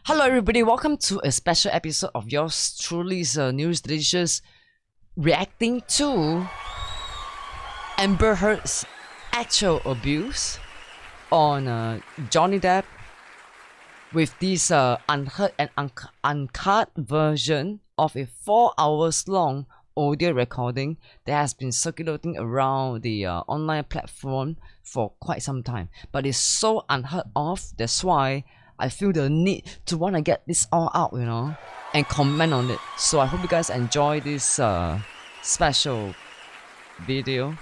Hello everybody, welcome to a special episode of yours truly's Neuroisdelicious reacting to Amber Heard's actual abuse on Johnny Depp with this unheard and uncut version of a 4 hours long audio recording that has been circulating around the online platform for quite some time, but it's so unheard of. That's why I feel the need to want to get this all out, and comment on it. So I hope you guys enjoy this special video.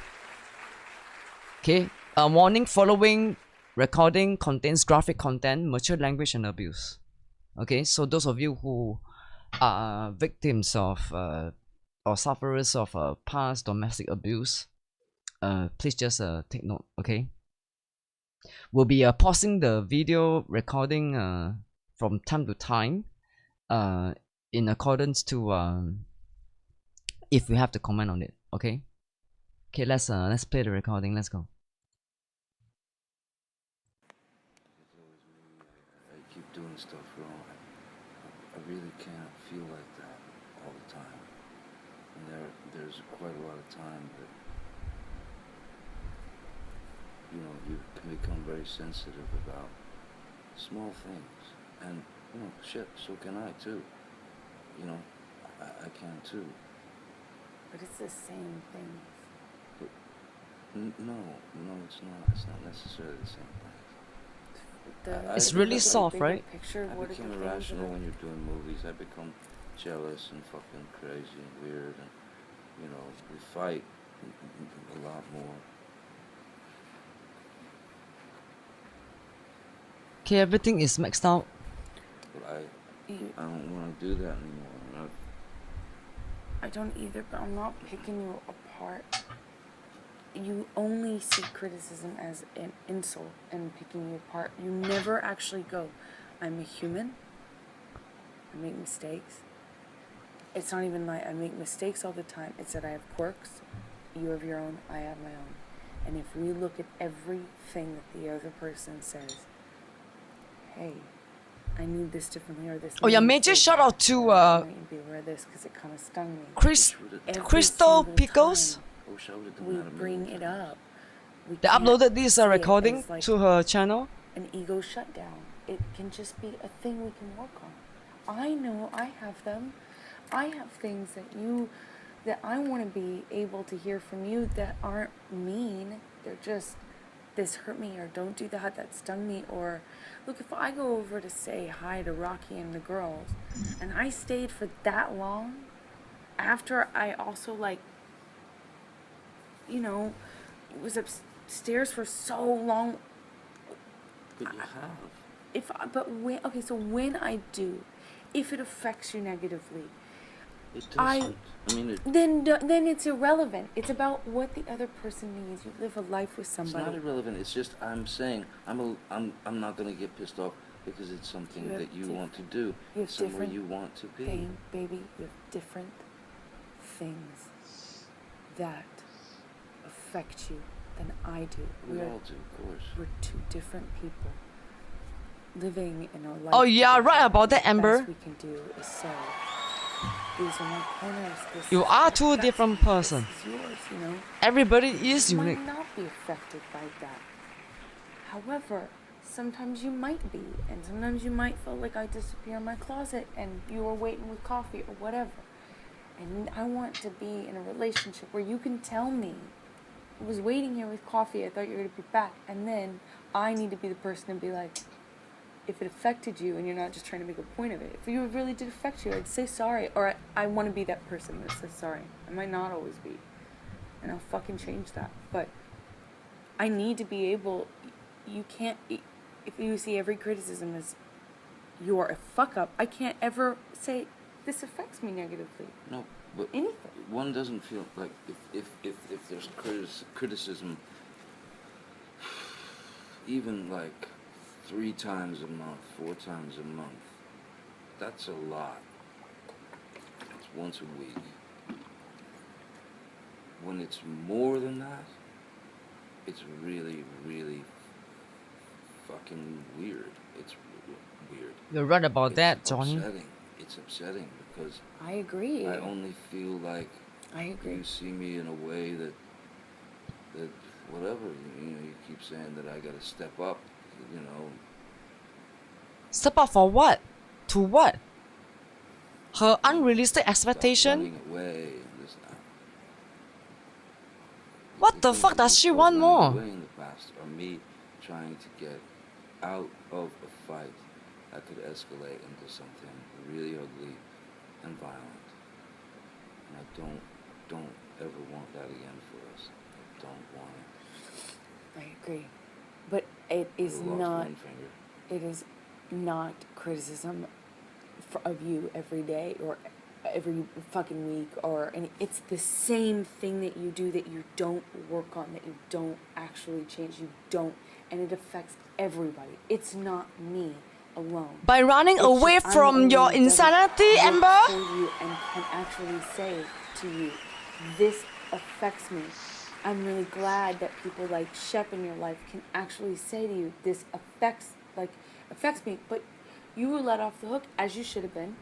Okay, warning: following recording contains graphic content, mature language, and abuse. Okay, so those of you who are victims of or sufferers of past domestic abuse, please just take note. Okay. We'll be pausing the video recording from time to time in accordance to if we have to comment on it. Okay, let's play the recording. Let's go. I keep doing stuff wrong. I really can't feel like that all the time. And there's quite a lot of time that you can become very sensitive about small things. And, shit, so can I too. I can too. But it's the same thing. But, no, it's not. It's not necessarily the same thing. It's really soft, right? I become irrational when you're doing movies. I become jealous and fucking crazy and weird. And, we fight a lot more. Okay, everything is maxed out. But I don't want to do that anymore. I don't either, but I'm not picking you apart. You only see criticism as an insult and picking you apart. You never actually go, I'm a human. I make mistakes. It's not even like I make mistakes all the time. It's that I have quirks. You have your own, I have my own. And if we look at everything that the other person says, hey, I need this differently, or this. Oh yeah, major shout out to I need to be aware of this because it kind of stung me. Crystal Pickles. We bring it up. They uploaded this recording like to her channel. An ego shutdown. It can just be a thing we can work on. I know I have them. I have things that I want to be able to hear from you that aren't mean. They're just, this hurt me, or don't do that stung me, or look, if I go over to say hi to Rocky and the girls and I stayed for that long after I also was upstairs for so long. But you have. So when I do, if it affects you negatively, it doesn't. Then it's irrelevant. It's about what the other person needs. You live a life with somebody. It's not irrelevant. It's just I'm saying I'm not gonna get pissed off because it's something that you want to do. You have somewhere you want to be. Baby, you have different things that affect you than I do. We all do, of course. We're two different people living in our life. Oh yeah, right about that, Amber. The best we can do is say, these are my corners. You are two different persons. This is yours, Everybody is unique. You might not be affected by that. However, sometimes you might be, and sometimes you might feel like I disappear in my closet and you were waiting with coffee or whatever. And I want to be in a relationship where you can tell me, I was waiting here with coffee, I thought you were going to be back, and then I need to be the person to be like, if it affected you and you're not just trying to make a point of it, if you really did affect you, I'd say sorry, or I want to be that person that says sorry. I might not always be, and I'll fucking change that, but I need to be able, you can't, if you see every criticism as you're a fuck up, I can't ever say this affects me negatively. No, but anything. One doesn't feel like if there's criticism, even like 3 times a month, 4 times a month, that's a lot. It's once a week. When it's more than that, it's really, really fucking weird. It's weird. You're right about that, it's Johnny. upsetting. It's upsetting because I agree. I only feel like I agree. you see me in a way that whatever, you keep saying that I gotta step up, you know. Step up for what? To what? Her unrealistic Stop expectation? running away and this and that. What the Because fuck does she want running more? away in the past, or me trying to get out of a fight that could escalate into something really ugly and violent. And I don't ever want that again for us. I don't want it. I agree. But it is I lost not. one finger. It is not criticism of you every day or every fucking week or any. It's the same thing that you do that you don't work on, that you don't actually change. You don't, and it affects everybody. It's not me alone. By running It's away just I'm the from only your one that doesn't insanity, work Amber? for you and can actually say to you, this affects me. I'm really glad that people like Shep in your life can actually say to you, this affects me, but you were let off the hook as you should have been.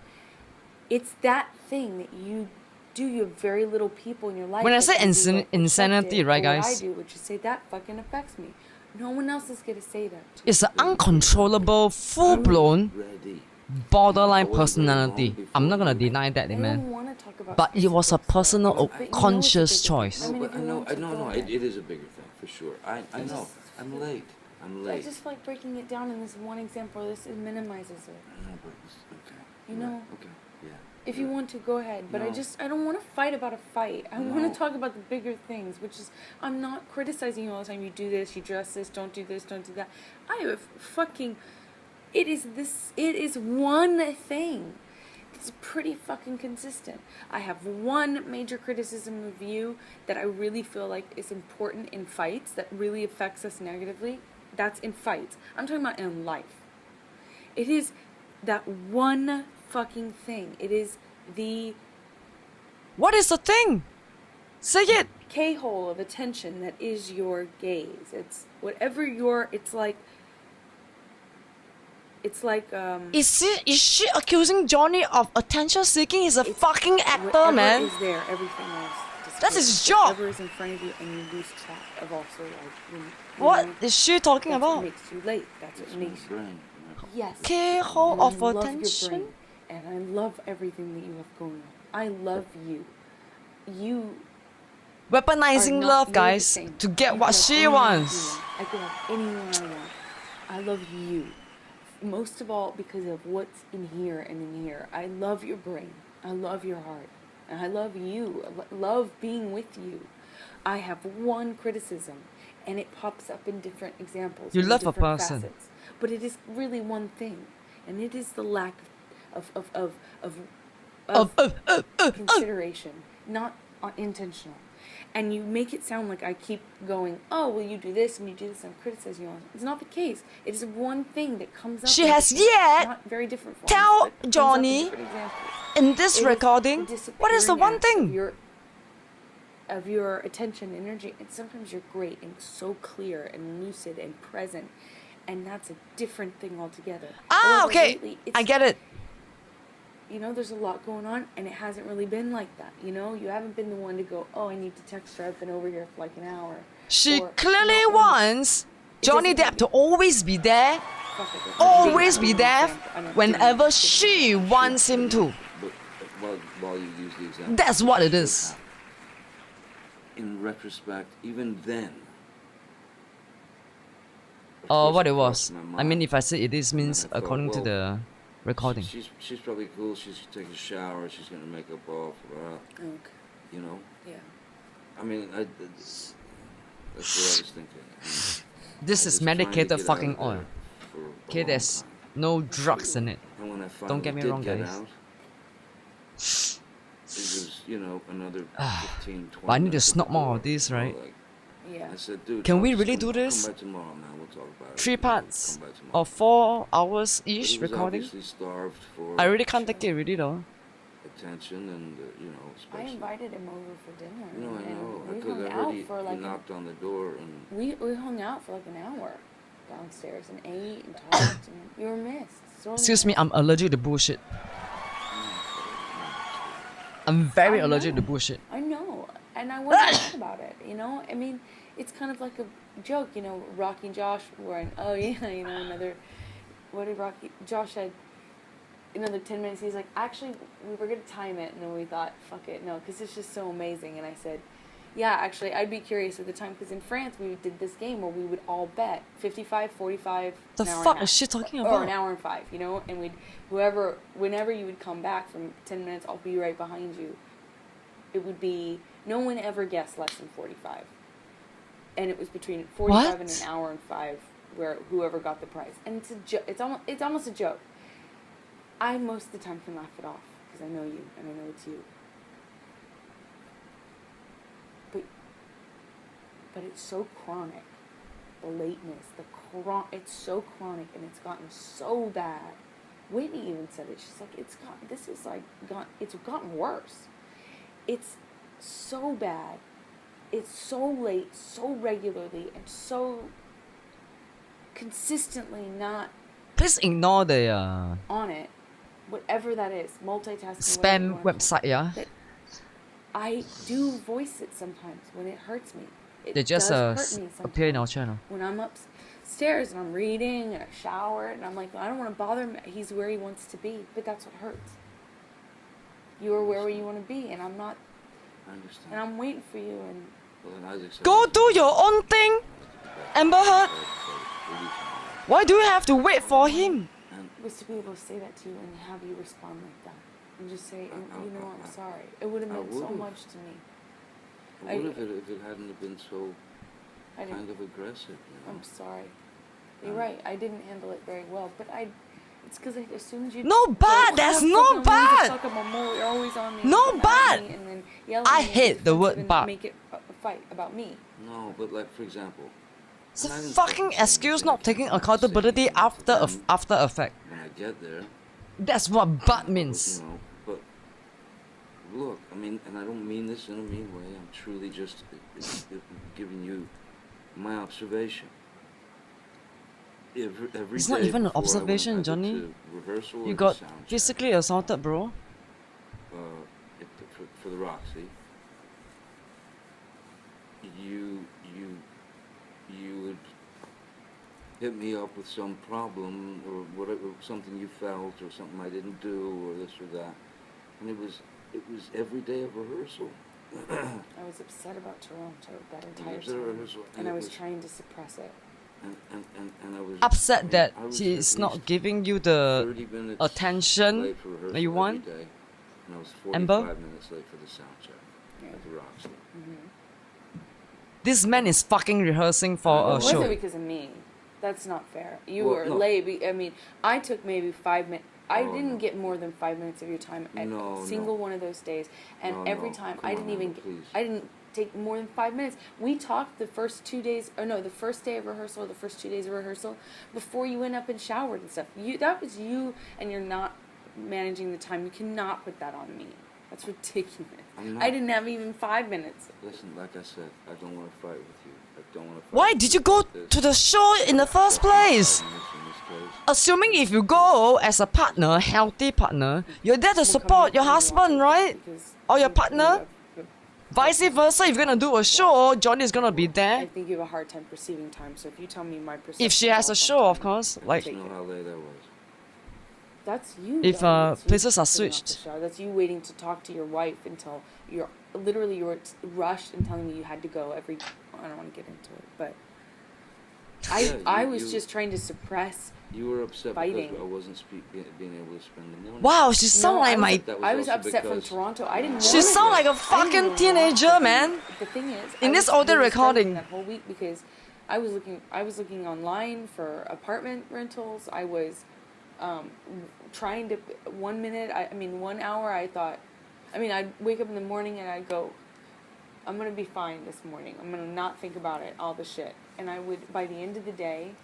It's that thing that you do. You have very little people in your life. When I that say can do what Shep insanity, did, right, or what I guys? do, which is say that fucking affects me. No one else is gonna say that to It's you. an uncontrollable, full-blown, Ready. borderline I wasn't personality. ready long I'm not gonna before. deny that, I man. don't want to talk about. But it was a specifics, though. personal, But you know it's a conscious bigger thing. choice. I mean, if you want to, go No, ahead. it is a bigger thing, for sure. I know. I'm late. I'm I late. just feel like breaking it down in this one example. This it minimizes it. No, but it's okay. You Right, know? Okay, yeah. If you want to, go ahead. But No. I don't want to fight about a fight. I want No. to talk about the bigger things, which is, I'm not criticizing you all the time. You do this, you dress this, don't do this, don't do that. I have fucking, it is one thing. It's pretty fucking consistent. I have one major criticism of you that I really feel like is important in fights, that really affects us negatively. That's in fights. I'm talking about in life. It is that one fucking thing. It is the What is the thing? Say it. K-hole of attention that is your gaze. It's whatever your, it's like Is she accusing Johnny of attention seeking? He's a it's fucking actor, whatever man. is there, everything else disappears. That's his job. Whatever is in front of you, and you lose track of also like you What know, is she talking that's what about? makes you late. That's what It's my makes you. brain. Yes. K-hole And I of love your attention? brain, and I love everything that you have going on. I love you. You Weaponizing are not- love, you're the guys, same. to get You what can have she anyone wants. you want. I can have anyone I want. I love you. Most of all because of what's in here and in here. I love your brain. I love your heart. And I love you. I love being with you. I have one criticism, and it pops up in different examples. You in love a different person. facets. But it is really one thing. And it is the lack of consideration, not intentional. And you make it sound like I keep going, oh, well, you do this and you do this, and I'm criticizing you on it. It's not the case. It is one thing that comes up. She in has different- yet not very different forms, tell but comes up in Johnny different examples. In this It is recording, the what is the disappearing one act thing? of your attention, energy, and sometimes you're great and so clear and lucid and present, and that's a different thing altogether. Ah, However, okay. lately, I it's- get it. you know, there's a lot going on, and it hasn't really been like that. You know, you haven't been the one to go, oh, I need to text her. I've been over here for like an hour. She Or, clearly not one- wants Johnny doesn't Depp to always be there, fuck it, that's always not be an there example. I mean, whenever it's a she wants him to. But while you use the example, That's what it is. In retrospect, even then. of Or course what it it crossed was. my I mean, mind. if I say it is, means And I thought, according to well, the recording. She's probably cool. She's taking a shower. She's gonna make up off. Okay. You know. Yeah. I mean, that's what I was thinking. This I is was trying to medicated get out fucking of there oil. for a Okay, long there's time. no drugs in it. And when I finally Don't get me did wrong, get guys. out, it was, another 15, 20 But I need to minutes at snort the more door, of this, you know, right? like, Yeah. I said, dude, Can we just really do this? Come by tomorrow, man. We'll talk about it. 3 You know, parts come by tomorrow. or 4 hours But each he was recording. obviously starved for I really can't take it, really though. attention and, I especially. invited him over for dinner. I know. And we Because hung I out heard he for like knocked on the door and we hung out for like an hour downstairs and ate and talked and you were missed. Excuse me, I'm allergic to bullshit. I'm very allergic to bullshit. I know, and I want to talk about it. You know, I mean, it's kind of like a joke. You know, Rocky and Josh were in. Oh yeah, you know, another. What did Josh said? Another 10 minutes. He's like, actually, we were gonna time it, and then we thought, fuck it, no, because it's just so amazing. And I said, yeah, actually, I'd be curious at the time, because in France we did this game where we would all bet 55, 45. The fuck is she talking about? Or an hour and 5, you know, and whenever you would come back from 10 minutes, I'll be right behind you. It would be, no one ever guessed less than 45. And it was between 45 and an hour and 5, where whoever got the prize. And it's almost a joke. I most of the time can laugh it off, because I know you, and I know it's you. But it's so chronic. The lateness, it's so chronic, and it's gotten so bad. Whitney even said it. She's like, it's gotten worse. It's so bad. It's so late, so regularly, and so consistently not. Please ignore the on it, whatever that is, multitasking. spam website, yeah. I do voice it sometimes when it hurts me. They just appear in our channel. When I'm upstairs and I'm reading and I shower and I'm like, I don't want to bother him. He's where he wants to be, but that's what hurts. You are where you want to be, and I'm not. I understand. And I'm waiting for you. And go do your own thing, Amber Heard. Why do you have to wait for him? Was to be able to say that to you and have you respond like that, and just say, you know, I'm sorry. It would have meant so much to me. I would have if it hadn't have been so kind of aggressive. You know? I'm sorry. You're right. I didn't handle it very well, but it's because I assumed you. No bad. That's no bad. You're always on me. No bad. And then yelling I hate the word bad. Make it a fight about me. No, but like for example. It's a fucking excuse not taking accountability after effect. When I get there. That's what bad means. You know, but look, I mean, and I don't mean this in a mean way. I'm truly just giving you my observation. Every it's not even an observation, Johnny. You got physically assaulted, bro. For the Roxy, you would hit me up with some problem or whatever, something you felt or something I didn't do or this or that, and it was every day of rehearsal. I was upset about Toronto that entire time, and I was trying to suppress it. And I was upset that she's not giving you the attention that you want. Day, and I was 45 Amber? minutes late for the sound check at the Roxy. This man is fucking rehearsing for a show. It wasn't because of me. That's not fair. You were late. I mean, I took maybe 5 minutes. I didn't get more than 5 minutes of your time at a single one of those days. And every time, I didn't take more than 5 minutes. We talked the first 2 days, or no, the first day of rehearsal, the first 2 days of rehearsal, before you went up and showered and stuff. That was you, and you're not managing the time. You cannot put that on me. That's ridiculous. I didn't have even 5 minutes. Listen, like I said, I don't want to fight with you. I don't want to fight. Why did you go to the show in the first place? Assuming if you go as a partner, healthy partner, you're there to support your husband, right? Or your partner? Vice versa, if you're gonna do a show, Johnny is gonna be there. I think you have a hard time perceiving time, so if you tell me my perception... If she has a show, of course. Like, I don't know how late that was. That's you. If places are switched. That's you waiting to talk to your wife until you were rushed and telling me you had to go every... I don't want to get into it, but... I was just trying to suppress... You were upset fighting. because I wasn't being able to spend the morning. Wow, she sound like my... I was upset from Toronto. I didn't. She sound like a fucking teenager, man. The thing is, in this audio recording, that whole week because I was looking online for apartment rentals. I was trying to 1 minute. 1 hour. I thought. I'd wake up in the morning and I'd go, I'm gonna be fine this morning. I'm gonna not think about it, all the shit. And I would, by the end of the day.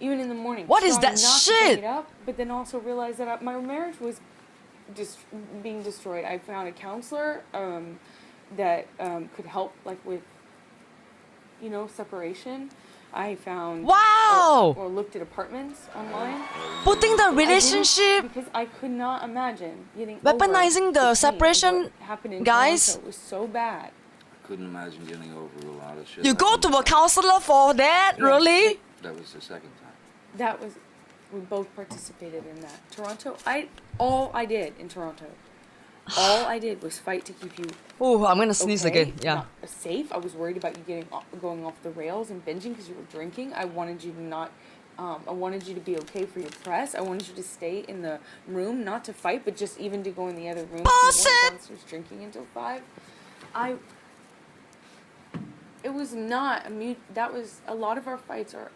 Even in the morning. What is that shit? It up, but then also realize that my marriage was just being destroyed. I found a counselor that could help, like with, separation. I found Wow! or looked at apartments online. Putting the I didn't- relationship, because I could not imagine getting weaponizing over the pain of separation, what happened in guys. Toronto. It was so bad. I couldn't imagine getting over a lot of shit. You go to a counselor for that, Yeah. really? That was the second time. That was, we both participated in that. Toronto, all I did in Toronto, all I did was fight to keep you Oh, I'm gonna sneeze okay, again. Yeah. not safe. I was worried about you going off the rails and binging because you were drinking. I wanted you to not. I wanted you to be okay for your press. I wanted you to stay in the room, not to fight, but just even to go in the other room. Bullshit! You weren't downstairs drinking until 5. It was not that was a lot of our fights are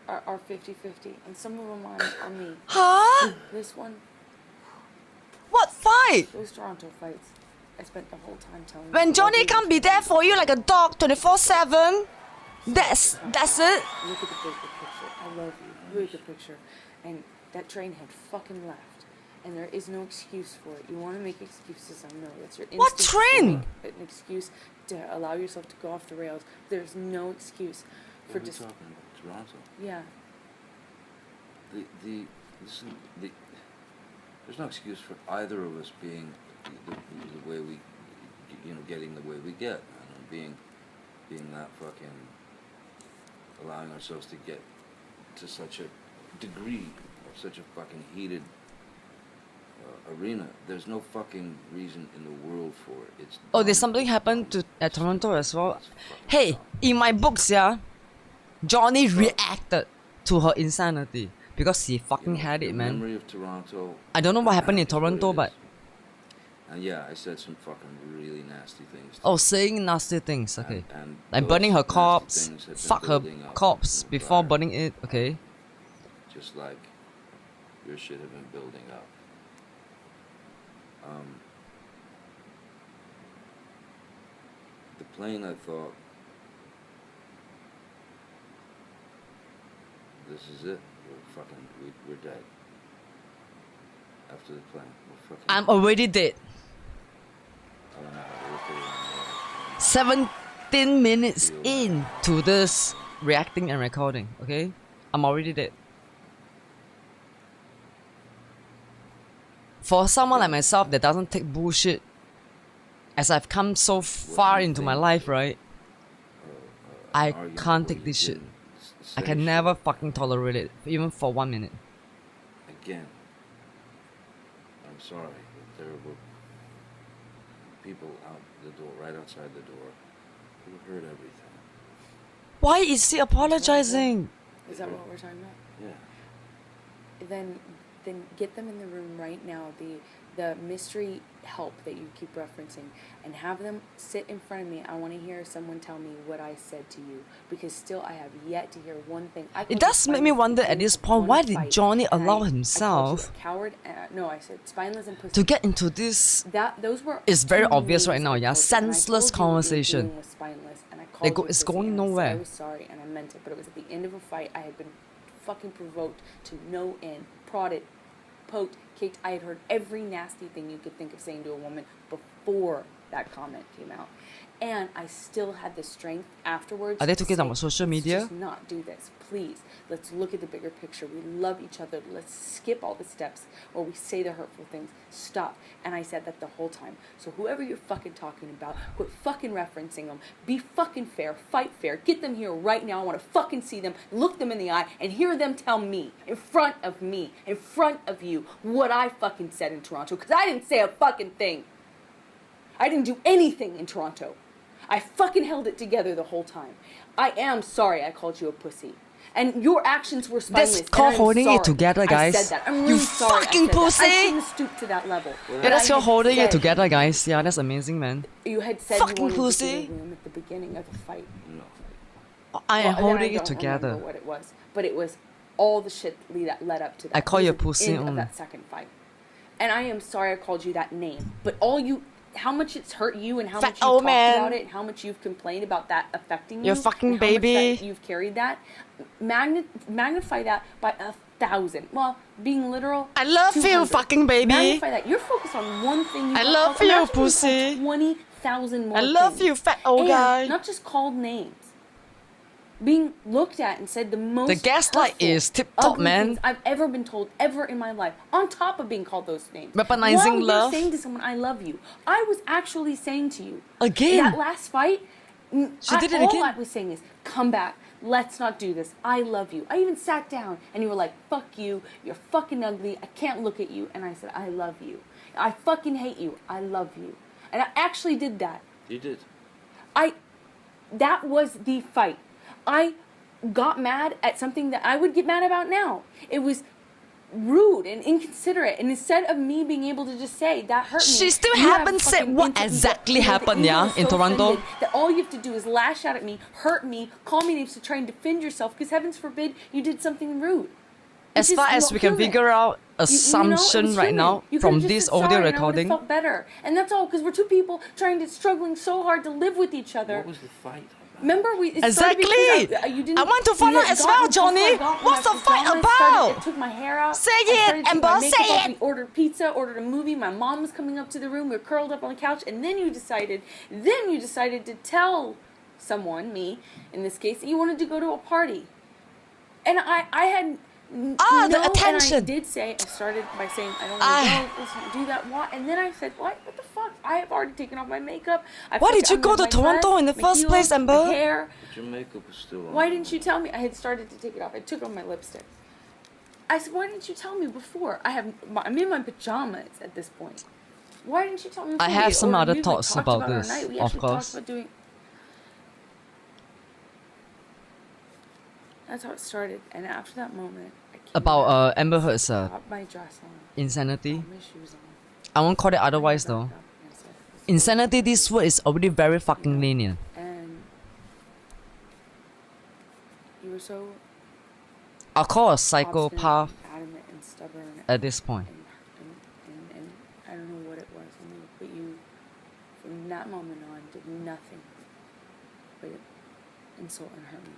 50-50, and some of them are me. Huh? This one, What fight? those Toronto fights, I spent the whole time telling you. When Johnny can't can't be there for you like a dog 24/7. That's it. Look at the bigger picture. I love you. Look at the picture. And that train had fucking left. And there is no excuse for it. You want to make excuses, I know. That's your What instinct to train? make an excuse to allow yourself to go off the rails. There's no excuse for What are we just... talking about? Toronto. Yeah. There's no excuse for either of us being the way we, getting the way we get, and being that fucking, allowing ourselves to get to such a degree of such a fucking heated arena. There's no fucking reason in the world for it. It's Oh, there's something happened at Toronto as well. Hey, in my books, yeah, Johnny reacted to her insanity because he fucking had it, the man. memory of Toronto. I don't know what happened in is what Toronto, it but is. And yeah, I said some fucking really nasty things. oh, saying nasty things. Okay, And like those burning her nasty corpse, things have been fuck her building up corpse from before prior. burning it. Okay. Just like your shit have been building up. The plane, I thought, this is it. We're dead. After the plane, we're fucking. I'm already dead. I don't know how to look at it. 17 minutes into this reacting and recording. Okay, I'm already dead. For someone like myself that doesn't take bullshit, as I've come so far into my life, right? I Argument can't where take you this shit. didn't I say can shit. never fucking tolerate it, even for 1 minute. Again, I'm sorry, but there were people out the door, right outside the door, who heard everything. Why is he apologizing? Is that what we're talking about? Yeah. Then get them in the room right now, the mystery help that you keep referencing, and have them sit in front of me. I want to hear someone tell me what I said to you, because still I have yet to hear one thing. It does make me wonder at this point, why did Johnny allow himself coward? No, I said spineless and pussy. to get into this? Those were It's very two obvious right names now, I yeah? called you, and I Senseless told you what you were conversation. doing was spineless, and I called you it's pussy, going and I said nowhere. I was sorry and I meant it, but it was at the end of a fight. I had been fucking provoked to no end, prodded, poked, kicked. I had heard every nasty thing you could think of saying to a woman before that comment came out, and I still had the strength afterwards. Are they to talking say, about social "Let's media?" just not do this, please. Let's look at the bigger picture. We love each other. Let's skip all the steps where we say the hurtful things. Stop. And I said that the whole time. So whoever you're fucking talking about, quit fucking referencing them. Be fucking fair. Fight fair. Get them here right now. I want to fucking see them, look them in the eye, and hear them tell me, in front of me, in front of you, what I fucking said in Toronto. Because I didn't say a fucking thing. I didn't do anything in Toronto. I fucking held it together the whole time. I am sorry I called you a pussy. And your actions were spineless. That's called and I'm holding it sorry together, guys. I said that. I'm You really sorry fucking I said pussy! That. I shouldn't stoop to that level. Yeah, But that's I your had holding it said- together, guys. Yeah, that's amazing, man. You had said Fucking you wanted pussy. to be in the room at the beginning of the fight. No. I am Well, then holding I it don't together. remember what it was, but it was all the shit led up to that. I call It was you at the pussy end of on- that second fight, and I am sorry I called you that name. But how much it's hurt you, and how Fat much you've old talked man. about it, and how much you've complained about that affecting you. You're fucking and how much baby. that you've carried that. Magnify that by 1,000. Well, being literal. I love you, 200. fucking baby. Magnify that. You're focused on one thing. I love you, pussy. 20,000 more. I love things. you, fat old And guy. not just called names. being looked at and said the most The gaslight hurtful, is tip-top, ugly man. things I've ever been told ever in my life, on top of being called those names. Weaponizing While love. you're saying to someone, I love you, I was actually saying to you, Again. that last fight, She did it all again. I was saying is, come back. Let's not do this. I love you. I even sat down and you were like, fuck you. You're fucking ugly. I can't look at you. And I said, I love you. I fucking hate you. I love you. And I actually did that. You did. That was the fight. I got mad at something that I would get mad about now. It was rude and inconsiderate, and instead of me being able to just say that hurt me, She still you have haven't said fucking what ego- exactly you know, the happened, ego yeah, is in so Toronto. offended that all you have to do is lash out at me, hurt me, call me names to try and defend yourself, because heavens forbid you did something rude. As far as we can figure out assumption right now from this audio recording. I felt better, and that's all, because we're two people struggling so hard to live with each other. What was the fight about? Remember, Exactly. I want to find out as well, Johnny. What's the fight about? I took my hair out. Say I it, started taking my Amber, makeup say off. it. We ordered pizza, ordered a movie. My mom was coming up to the room. We were curled up on the couch, and then you decided to tell someone, me in this case, that you wanted to go to a party. And I had the attention. And I started by saying, I don't want to go, let's do that. Why? And then I said, what the fuck? I have already taken off my makeup. Why did you go to Toronto in the first place, Amber? My hair. But your makeup was still on. Why didn't you tell me? I had started to take it off. I took off my lipstick. I said, why didn't you tell me before? I'm in my pajamas at this point. Why didn't you tell me before? I have some other We thoughts talked about our this, night. We of actually course. talked about doing... That's how it started. And after that moment, I came About back, Amber Heard's popped my dress on, insanity. put my shoes on. I won't call it otherwise back though. up, and I said, Insanity, this word is already very fucking lenient. and you were so I'll call a obstinate psychopath and adamant and stubborn at this point. and I don't know what it was in you, but you, from that moment on, did nothing but insult and hurt me.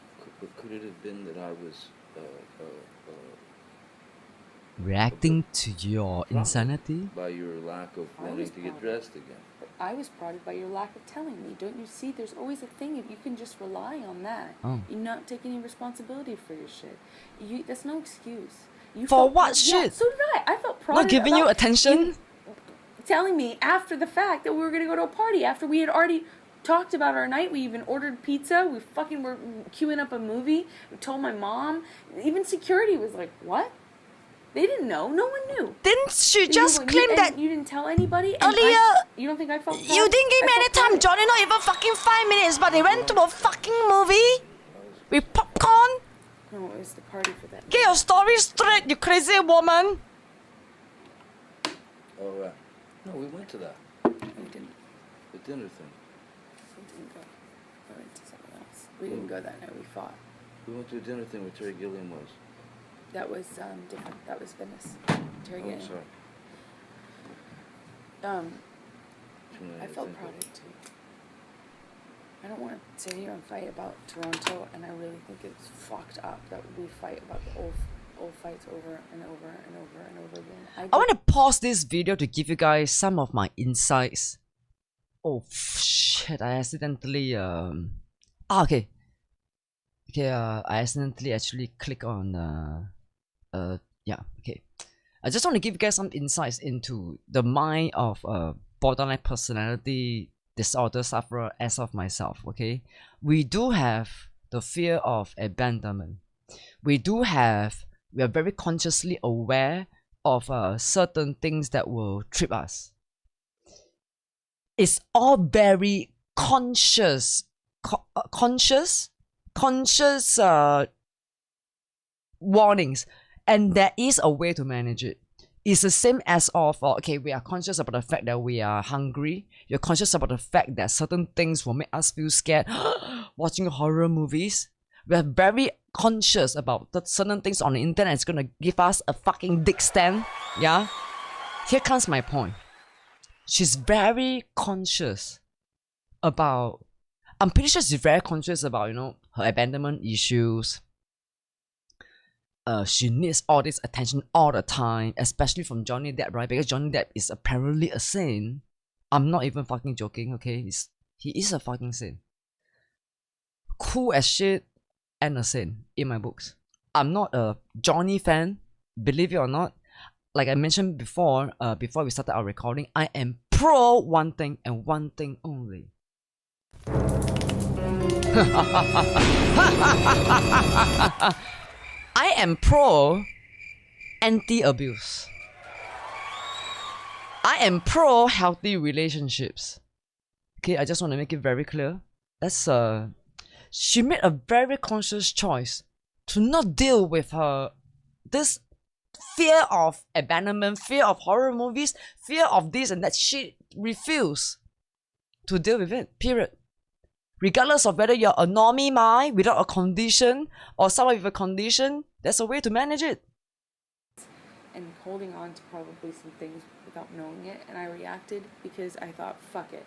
Could it have been that I was Reacting to your insanity? by your lack of I wanting was to get proud. dressed again? But I was prodded by your lack of telling me. Don't you see? There's always a thing if you can just rely on that. Oh. You not take any responsibility for your shit. That's no excuse. You For felt what yeah, shit? so did I. I felt prodded. Not giving you about attention? telling me after the fact that we were going to go to a party after we had already talked about our night. We even ordered pizza. We fucking were queuing up a movie. We told my mom. Even security was like, what? They didn't know. No one knew. Didn't she You- just you- claim and that you didn't tell anybody? And earlier? You don't think I felt proud? You didn't give me I any felt time, proud. Johnny, not even fucking 5 minutes, but they went to a fucking movie with popcorn? No, it was the party for that. Get your story straight, you crazy woman! Oh, right. No, we went to that. We didn't. The dinner thing. We didn't go. We went to something else. We didn't go that night. We fought. We went to a dinner thing where Terry Gilliam was. That was different. That was Venice. Terry Oh, Gilliam. sorry. I felt proud of it too. I don't want to sit here and fight about Toronto, and I really think it's fucked up that we fight about the old fights over and over and over and over again. I want to pause this video to give you guys some of my insights. Oh shit, I accidentally okay. Okay, I accidentally actually click on yeah, okay. I just want to give you guys some insights into the mind of borderline personality disorder sufferer as of myself, okay? We do have the fear of abandonment. We are very consciously aware of certain things that will trip us. It's all very conscious warnings, and there is a way to manage it. It's the same as of okay, we are conscious about the fact that we are hungry. You're conscious about the fact that certain things will make us feel scared. Watching horror movies, we are very conscious about that certain things on the internet is gonna give us a fucking dick stand. Yeah, here comes my point. She's very conscious about. I'm pretty sure she's very conscious about, you know, her abandonment issues. She needs all this attention all the time, especially from Johnny Depp, right? Because Johnny Depp is apparently a saint. I'm not even fucking joking, okay? He is a fucking saint. Cool as shit. and a saint in my books. I'm not a Johnny fan, believe it or not. Like I mentioned before, before we started our recording, I am pro one thing and one thing only. I am pro anti-abuse. I am pro healthy relationships. Okay, I just want to make it very clear. That's she made a very conscious choice to not deal with her this fear of abandonment, fear of horror movies, fear of this and that. She refused to deal with it. Period. Regardless of whether you're a normie mind without a condition or someone with a condition, there's a way to manage it. And holding on to probably some things without knowing it, and I reacted because I thought, fuck it.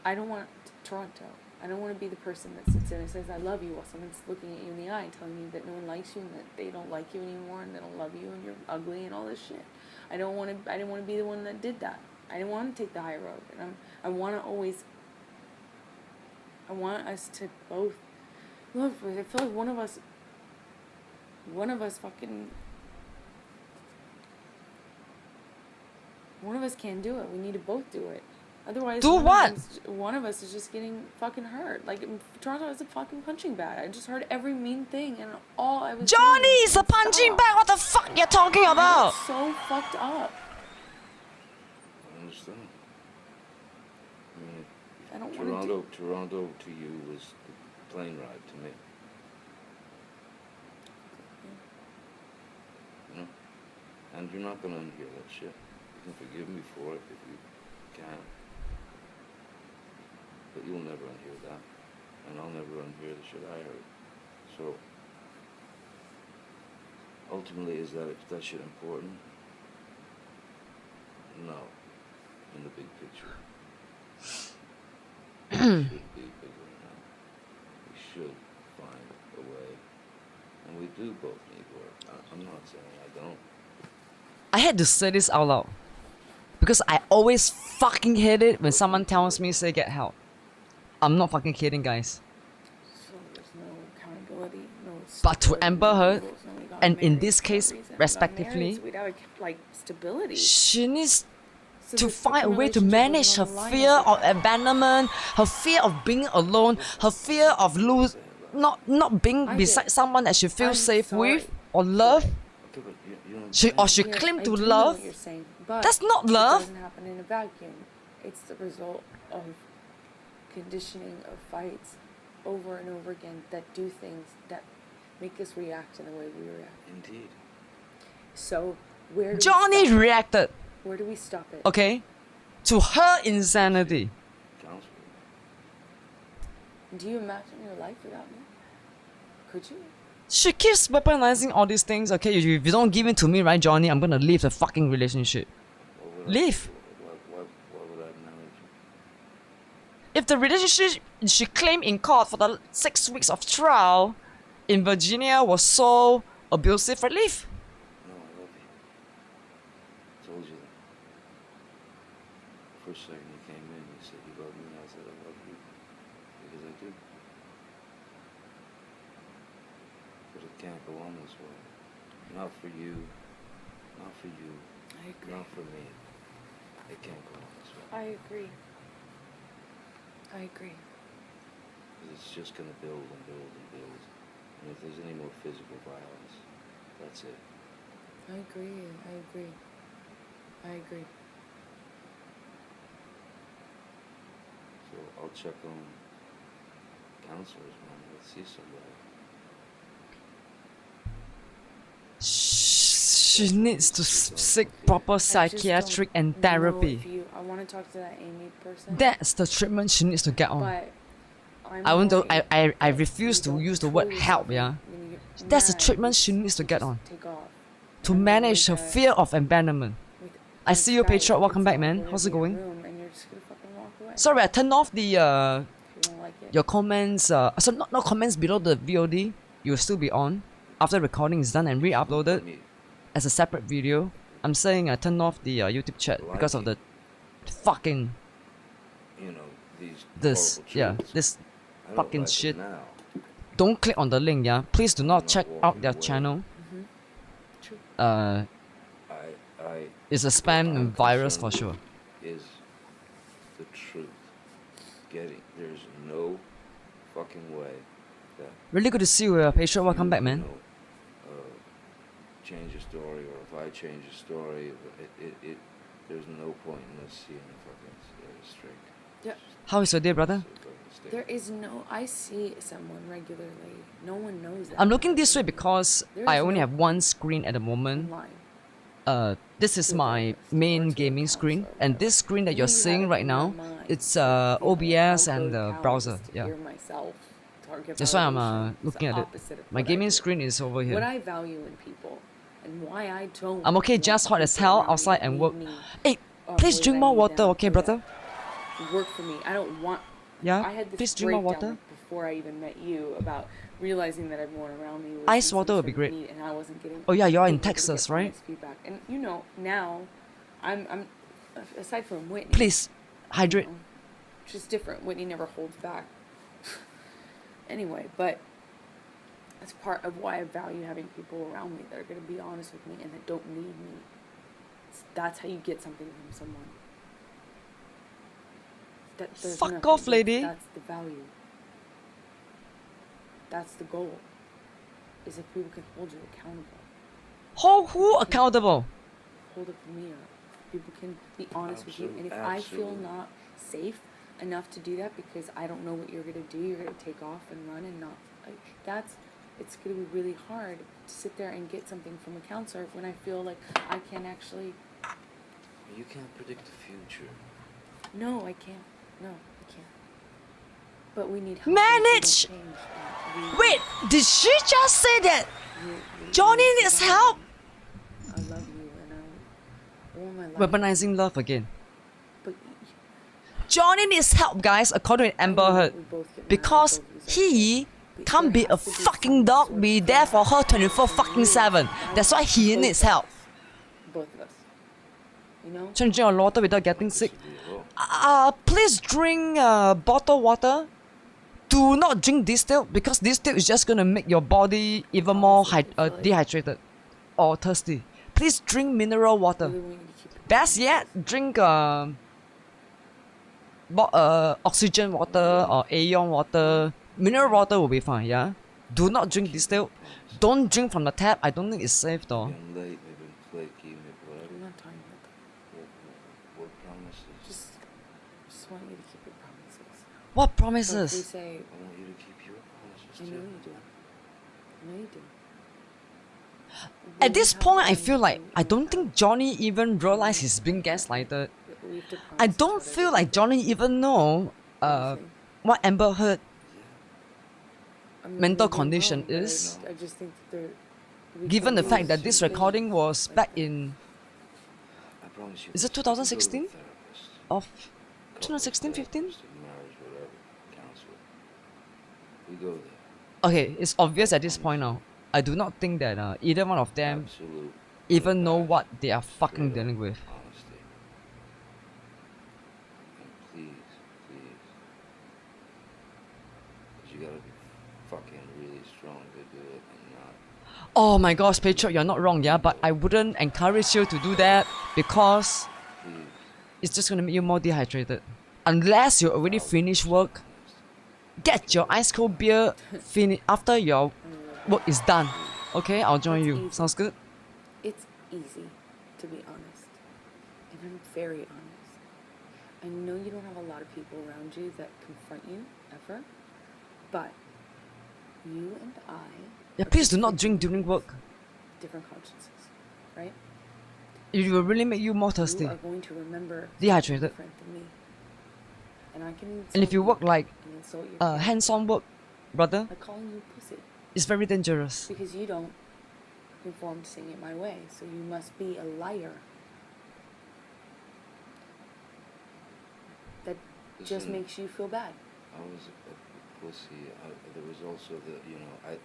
I don't want Toronto. I don't want to be the person that sits there and says, I love you, while someone's looking at you in the eye and telling you that no one likes you and that they don't like you anymore and they don't love you and you're ugly and all this shit. I didn't want to be the one that did that. I didn't want to take the high road. And I want us to both love. I feel like one of us can't do it. We need to both do it. Otherwise, do what? One of us is just getting fucking hurt. Like, Toronto is a fucking punching bag. I just heard every mean thing, and all I was Johnny is a punching bag. What the fuck you're talking about? It's so fucked up. I understand. I don't want to. Toronto to you was the plane ride to me. You know? And you're not gonna unhear that shit. You can forgive me for it if you can. But you'll never unhear that. And I'll never unhear the shit I heard. So ultimately, is that shit important? No. In the big picture. It should be bigger than that. We should find a way. And we do both need work. I'm not saying I don't. I had to say this out loud. Because I always fucking hate it when someone tells me, say, get help. I'm not fucking kidding, guys. So there's no accountability, no. But to Amber Heard, and in this case, respectively, without like stability. she needs So to the find a fucking way to relationship manage was her on the line fear every of time. abandonment, her fear of being alone, her fear of not being I beside get- someone that she feels I'm safe sorry with or love. Okay, but you know She what I'm she saying? Yes, claimed I to do know love. what you're saying, but That's not it love. doesn't happen in a vacuum. It's the result of conditioning of fights over and over again that do things that make us react in the way we react. Indeed. So where do Johnny we stop? reacted, Where do we stop it? okay, to her insanity. Counselor. Do you imagine your life without me? Could you? She keeps weaponizing all these things. Okay, if you don't give it to me, right, Johnny, I'm gonna leave the fucking relationship. What would Leave. What would I manage? If the relationship she claimed in court for the 6 weeks of trial in Virginia was so abusive, right, leave. No, I love you. Told you that. First second you came in, you said you love me, and I said I love you. Because I do. But it can't go on this way. Not for you. Not for you. I agree. Not for me. It can't go on this way. I agree. I agree. 'Cause it's just gonna build and build and build. And if there's any more physical violence, that's it. I agree. I agree. I agree. So I'll check on counselors, man. Let's see somebody. She needs to seek proper I just psychiatric don't and know therapy. if I want to talk to that Amy person. That's the treatment she needs to get on. But I'm I want to. worried I that refuse you to don't use the control word help. yourself Yeah, when you get that's the mad, treatment you she needs to get just on Take off. to And manage her with fear of abandonment. with I see you, this guy Petra. Welcome that's back, man. gonna How's be it in your going? room and you're just gonna fucking walk away Sorry, I turned off the if you don't like it. your comments. So not comments below the VOD. You will still be on after recording is done and re-uploaded Me, as a separate video. I'm saying I turned off the YouTube chat because of the fucking you know, these this horrible yeah truths. this I don't fucking like them shit. now, don't click on the link, yeah. Please do not check out their walking away. channel. True. I It's a what spam I'm and virus for concerned sure. with is the truth. There's no fucking way that Really good to see you, Patient. Welcome back, man. Change a story, or if I change a story, there's no point in us seeing a fucking straight. Yeah. How is your day, brother? There is no. I see someone regularly. No one knows that. I'm looking this way because There I is only no- have one screen at the moment. Online. This is To a my therapist or main to a gaming screen, counselor or and whatever. this screen that You you're have seeing it right in your now, mind, it's like, you know, OBS I'll and go to the calories browser. to Yeah, hear myself target that's why I'm validation. It's looking the at it. opposite of My what I gaming do. screen is over What here. I value in people and why I don't. I'm okay, want just hot as people hell around me outside that and need work. me, Hey, please way drink that I more need water, them, okay, or that brother? work for me. I don't want. Yeah, I had this please drink more breakdown water. before I even met you about realizing that everyone around me was Ice in water some would be sort of great. need, and I wasn't getting. Oh yeah, you're in able to get Texas, right? honest feedback. And you know now, I'm aside from Whitney. Please hydrate. You know, just different. Whitney never holds back. Anyway, but that's part of why I value having people around me that are going to be honest with me and that don't need me. That's how you get something from someone. There's Fuck nothing. off, lady. That's the value. That's the goal. Is if people can hold you accountable. Who accountable? Hold up the mirror. People can be honest with you. And if I feel Absolutely. not safe enough to do that because I don't know what you're going to do, you're going to take off and run and not, like, it's going to be really hard to sit there and get something from a counselor when I feel like I can't actually, You can't predict the future. no, I can't. No, I can't. But we need help. Manage! Wait, did she just say that Johnny needs help? I love you and I want my life. Weaponizing love again. But Johnny needs help, guys, according to Amber Heard. Because he can't be a fucking dog, be there for her 24 fucking 7. That's why he needs help. both of us. You know? Trying to drink a lot of water without getting sick. Please drink bottled water. Do not drink distilled because distilled is just gonna make your body even more dehydrated or thirsty. Please drink mineral water. Really want you to keep it Best yet, drink oxygen water or Aeon water. Mineral water will be fine, yeah? Do not drink distilled. Don't drink from the tap. I don't think it's safe though. We've been late, we've been flaky, whatever. I'm not talking about that. What promises? Just want you to keep your promises. What So if we promises? say, I want you to keep your promises I too. know you do. I know you do. At this point, I feel like I don't think Johnny even realized he's being gaslighted. I don't feel like Johnny even know what Amber Heard mental condition is. I just think that we Given the can't fact lose that this people recording was like back that. in I promise you. Is it this, you can go to a 2016? therapist, of couples 2016, 15? therapist, marriage, whatever, counselor. We go there. Okay, it's obvious at this point now. I do not think that either one of them Absolute even know compassion, what they are fucking straight up dealing with. Honesty. And please, because you gotta be fucking really strong to do it and not. Oh my gosh, Patriot, you're not wrong, yeah, but I wouldn't encourage you to do that because Please. it's just gonna make you more dehydrated. Unless you already finished work, get your ice cold beer after your work is done. Okay, I'll join That's you. easy. Sounds good? It's easy to be honest. And I'm very honest. I know you don't have a lot of people around you that confront you ever, but you and I Yeah, are please do not confronting drink during work. different consciences, right? It will really make you more thirsty. You are going to remember Dehydrated. different than me. And I can insult And if you work like and insult your kid hands-on work, brother, by calling you pussy it's very dangerous. because you don't conform to saying it my way, so you must be a liar. That just Listen, makes you feel bad. I was a pussy. There was also the, I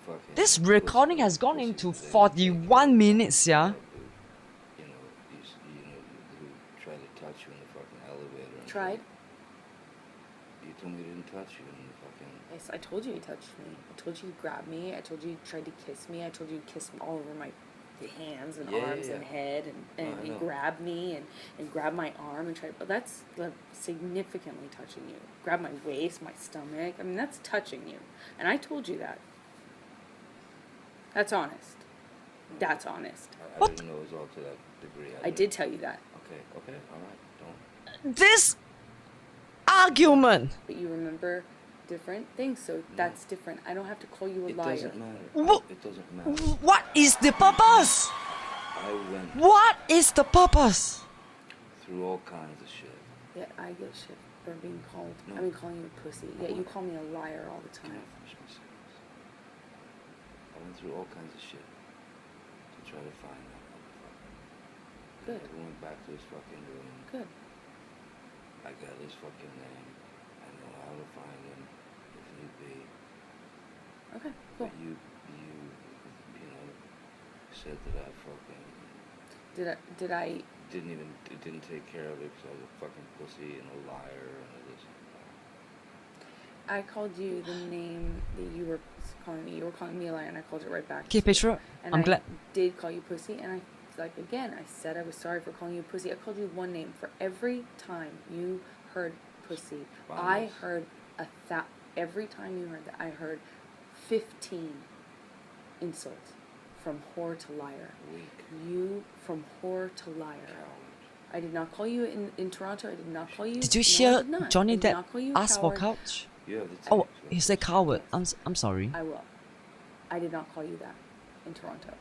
fucking. This recording has gone into 41 minutes, yeah? Who tried to touch you in the fucking elevator. And Tried? You told me he didn't touch you in the fucking... Yes, I told you he touched me. I told you he grabbed me. I told you he tried to kiss me. I told you he kissed me all over my hands and arms and head, and he grabbed me and grabbed my arm and tried. But that's significantly touching you. Grab my waist, my stomach. I mean, that's touching you. And I told you that. That's honest. That's honest. I didn't know it was all to that degree. I did tell you that. Okay, all right, don't. This argument. But you remember different things, so that's different. I don't have to call you a liar. It doesn't matter. It doesn't matter. What is the purpose? I went What is the purpose? through all kinds of shit. Yeah, I get shit for being called. No. I mean, calling you a pussy. Yeah, you call me a liar all the Can time. I finish my sentence? I went through all kinds of shit to try to find that motherfucker. Good. I went back to his fucking room. Good. I got his fucking name. I know how to find him if need be. Okay, cool. But you know, said that I fucking Did I? didn't take care of it because I was a fucking pussy and a liar and all this and that. I called you the name that you were calling me. You were calling me a liar, and I called it right back. Okay, Petra, And I'm I glad. did call you pussy, and I said I was sorry for calling you pussy. I called you one name for every time you heard pussy. I heard every time you heard that, I heard 15 insults from whore to liar. Weak. You from whore to liar. Coward. I did not call you in Toronto. I did not call you. Did you no, hear I did not. Johnny I did Depp not call you a ask for coward. couch? You have the text. Oh, he said coward. I'm sorry. I will. I did not call you that in Toronto.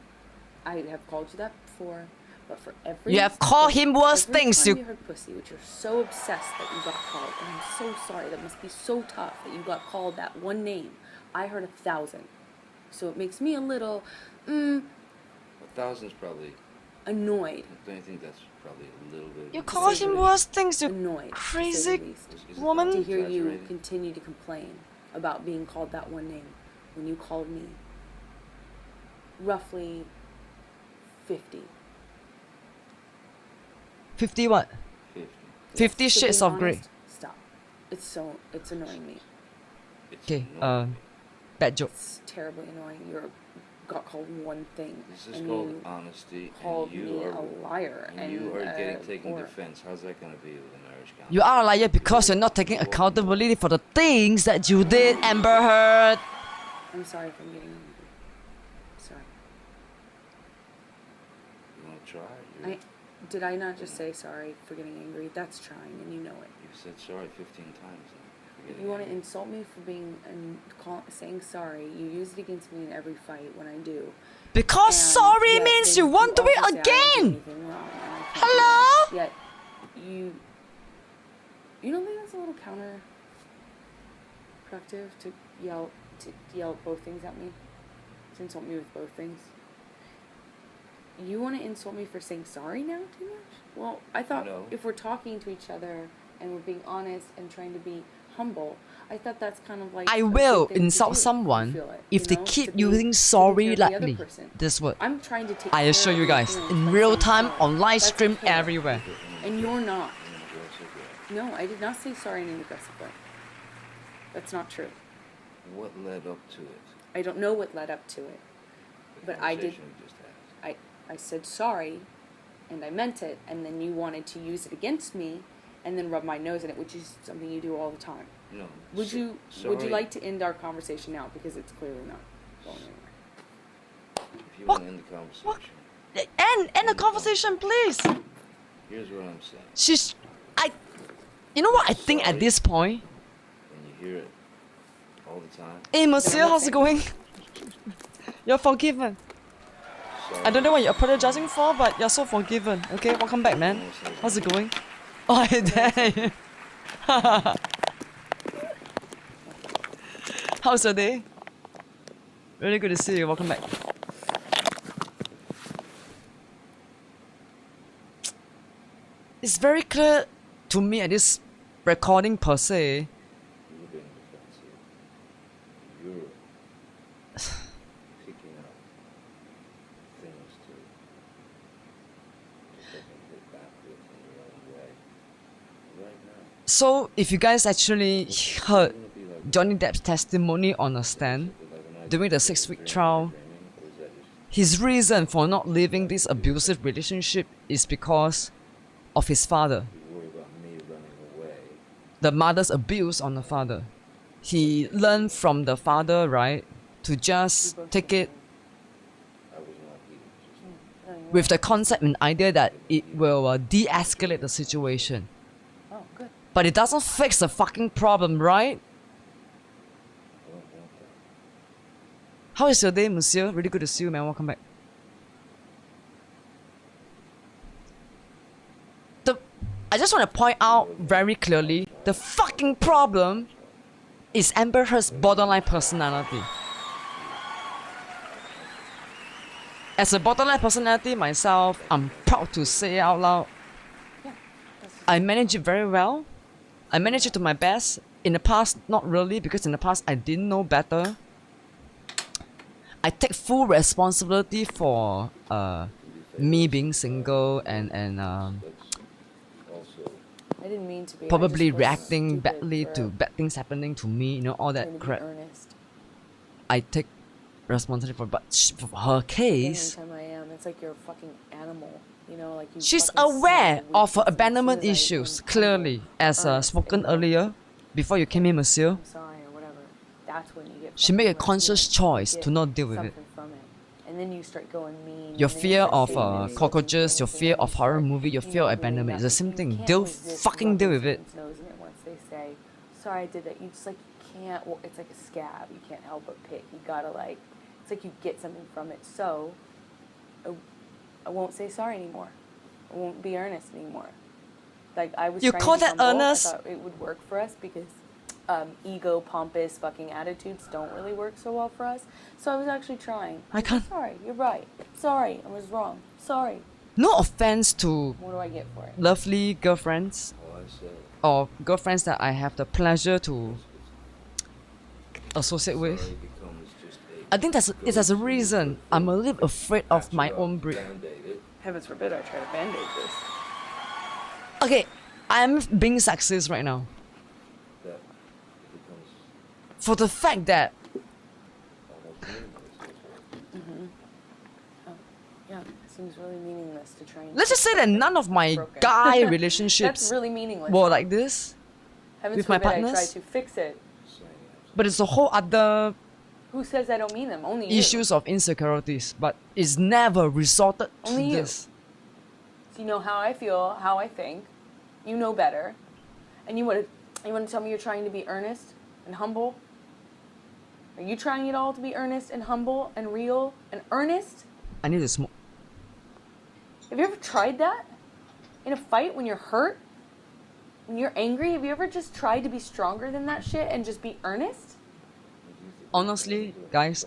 I have called you that before, but for every... You have called him worse every things, time you- you heard pussy, which you're so obsessed that you got called, and I'm so sorry. That must be so tough that you got called that one name. I heard 1,000. So it makes me a little, 1,000's probably... annoyed. Don't you think that's probably a little bit... You call him worse things, you Annoyed. crazy to say the least. Is it woman. To hear you exaggerated? continue to complain about being called that one name when you called me roughly 50. 50 what? 50. 50 To shades be of grey. honest, stop. It's annoying me. It's Okay, annoying. bad joke. It's terribly annoying. You got called one thing, This is and called you honesty, called and you me are... a liar. And you are getting taken or- defense. How's that going to be with a marriage counselor? You are a liar because you're not taking accountability for the things that you did, Amber Heard. I'm sorry for getting angry. Sorry. You want to try? Did I not just say sorry for getting angry? That's trying, and you know it. You've said sorry 15 times now. If you want to insult me for being and saying sorry, you use it against me in every fight when I do. Because And sorry yet means then you won't do also it say I didn't do again. anything wrong, and I can't do Hello? that. Yet you don't think that's a little counterproductive to yell both things at me, to insult me with both things? You want to insult me for saying sorry now too much? Well, I thought No. if we're talking to each other and we're being honest and trying to be humble, I thought that's kind of like I a good will thing to insult do, someone feel it, if you they know, keep to be- using to sorry take care of the other lightly. person. This word. I'm trying to take I care assure of you your guys, feelings in by real saying time, sorry. on live That's stream, okay. everywhere. And you're not. In an aggressive way. No, I did not say sorry in an aggressive way. That's not true. What led up to it? I don't know what led up to it. The But I did- conversation we just had. I said sorry, and I meant it, and then you wanted to use it against me, and then rub my nose in it, which is something you do all the time. No. Would you sorry. like to end our conversation now, because it's clearly not going anywhere? If you What? want to end the conversation, End the conversation, please. here's what I'm saying. You know what I think at this point? When you hear it all the time, Hey, Monsieur, how's it going? You're forgiven. sorry. I don't know what you're apologizing for, but you're so forgiven. Okay, welcome back, man. How's it going? Oh, hey, there. How's your day? Really good to see you. Welcome back. It's very clear to me at this recording per se. You're being defensive. You're picking up things to fucking hit back with in your own way. Right now. So if you guys actually heard Johnny Depp's testimony on a stand during the 6-week trial, his reason for not leaving this abusive relationship is because of his father. The mother's abuse on the father. He learned from the father, right, to just take it with the concept and idea that it will de-escalate the situation. Oh, good. But it doesn't fix the fucking problem, right? How is your day, monsieur? Really good to see you, man. Welcome back. I just want to point out very clearly, the fucking problem is Amber Heard's borderline personality. As a borderline personality myself, I'm proud to say out loud, I manage it very well. I manage it to my best. In the past, not really, because in the past I didn't know better. I take full responsibility for me being single and I didn't mean to be. probably reacting badly to bad things happening to me, you know, all that crap. Earnest. I take responsibility for, but for her case, Anytime I am, it's like you're a fucking animal. You know, like you. she's fucking aware smell of her weakness. As abandonment soon as I issues, am clearly, as earnest spoken and go, earlier, before you came in, monsieur. I'm sorry or whatever. That's when you get. She made a fucking conscious rescued. You choice get to not deal with it. something from it. And then you start going mean. Your and then you fear start of saying things cockroaches, your and fear of you horror start, movie, your you fear know, of doing abandonment, it's the that. same You thing. can't Deal resist fucking deal rubbing with it. someone's nose in it once they say, sorry I did that. You just like, you can't, well, it's like a scab. You can't help but pick. You gotta like, it's like you get something from it. So, I won't say sorry anymore. I won't be earnest anymore. Like I was You trying call to be that humble. earnest? I thought it would work for us because ego, pompous, fucking attitudes don't really work so well for us. So I was actually trying. I can't- Sorry, you're right. Sorry, I was wrong. Sorry. No offense to What do I get for it? lovely girlfriends All I said, or girlfriends that I have the pleasure to associate with. sorry becomes just a I think it has a reason. I'm a little afraid of patch my it up, own breed. Band-Aid it. Heavens forbid I try to band-aid this. Okay, I'm being sexist right now. That becomes For the fact that almost meaningless. Yeah, it seems really meaningless to try and let's just say that none of my broken. guy That's relationships really meaningless. were like this. Heavens with my forbid I try partners. to fix it. Saying it. But it's a whole other Who says I don't mean them? Only you. issues of insecurities. But it's never resorted to Only you. this. So you know how I feel, how I think. You know better. And you want to tell me you're trying to be earnest and humble? Are you trying at all to be earnest and humble and real and earnest? I need to smoke. Have you ever tried that? In a fight when you're hurt? When you're angry? Have you ever just tried to be stronger than that shit and just be earnest? Honestly, guys,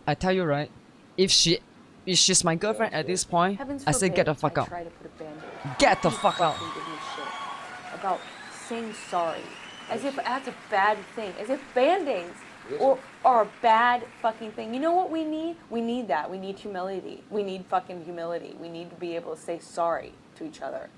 I tell you right, if she's my girlfriend at this point, Heavens I say forbid get the fuck I out. try to put a band-aid. Get the You fuck out. fucking give me shit about saying sorry. As if that's a bad thing. As if band-aids are a bad fucking thing. You know what we need? We need that. We need humility. We need fucking humility. We need to be able to say sorry to each other.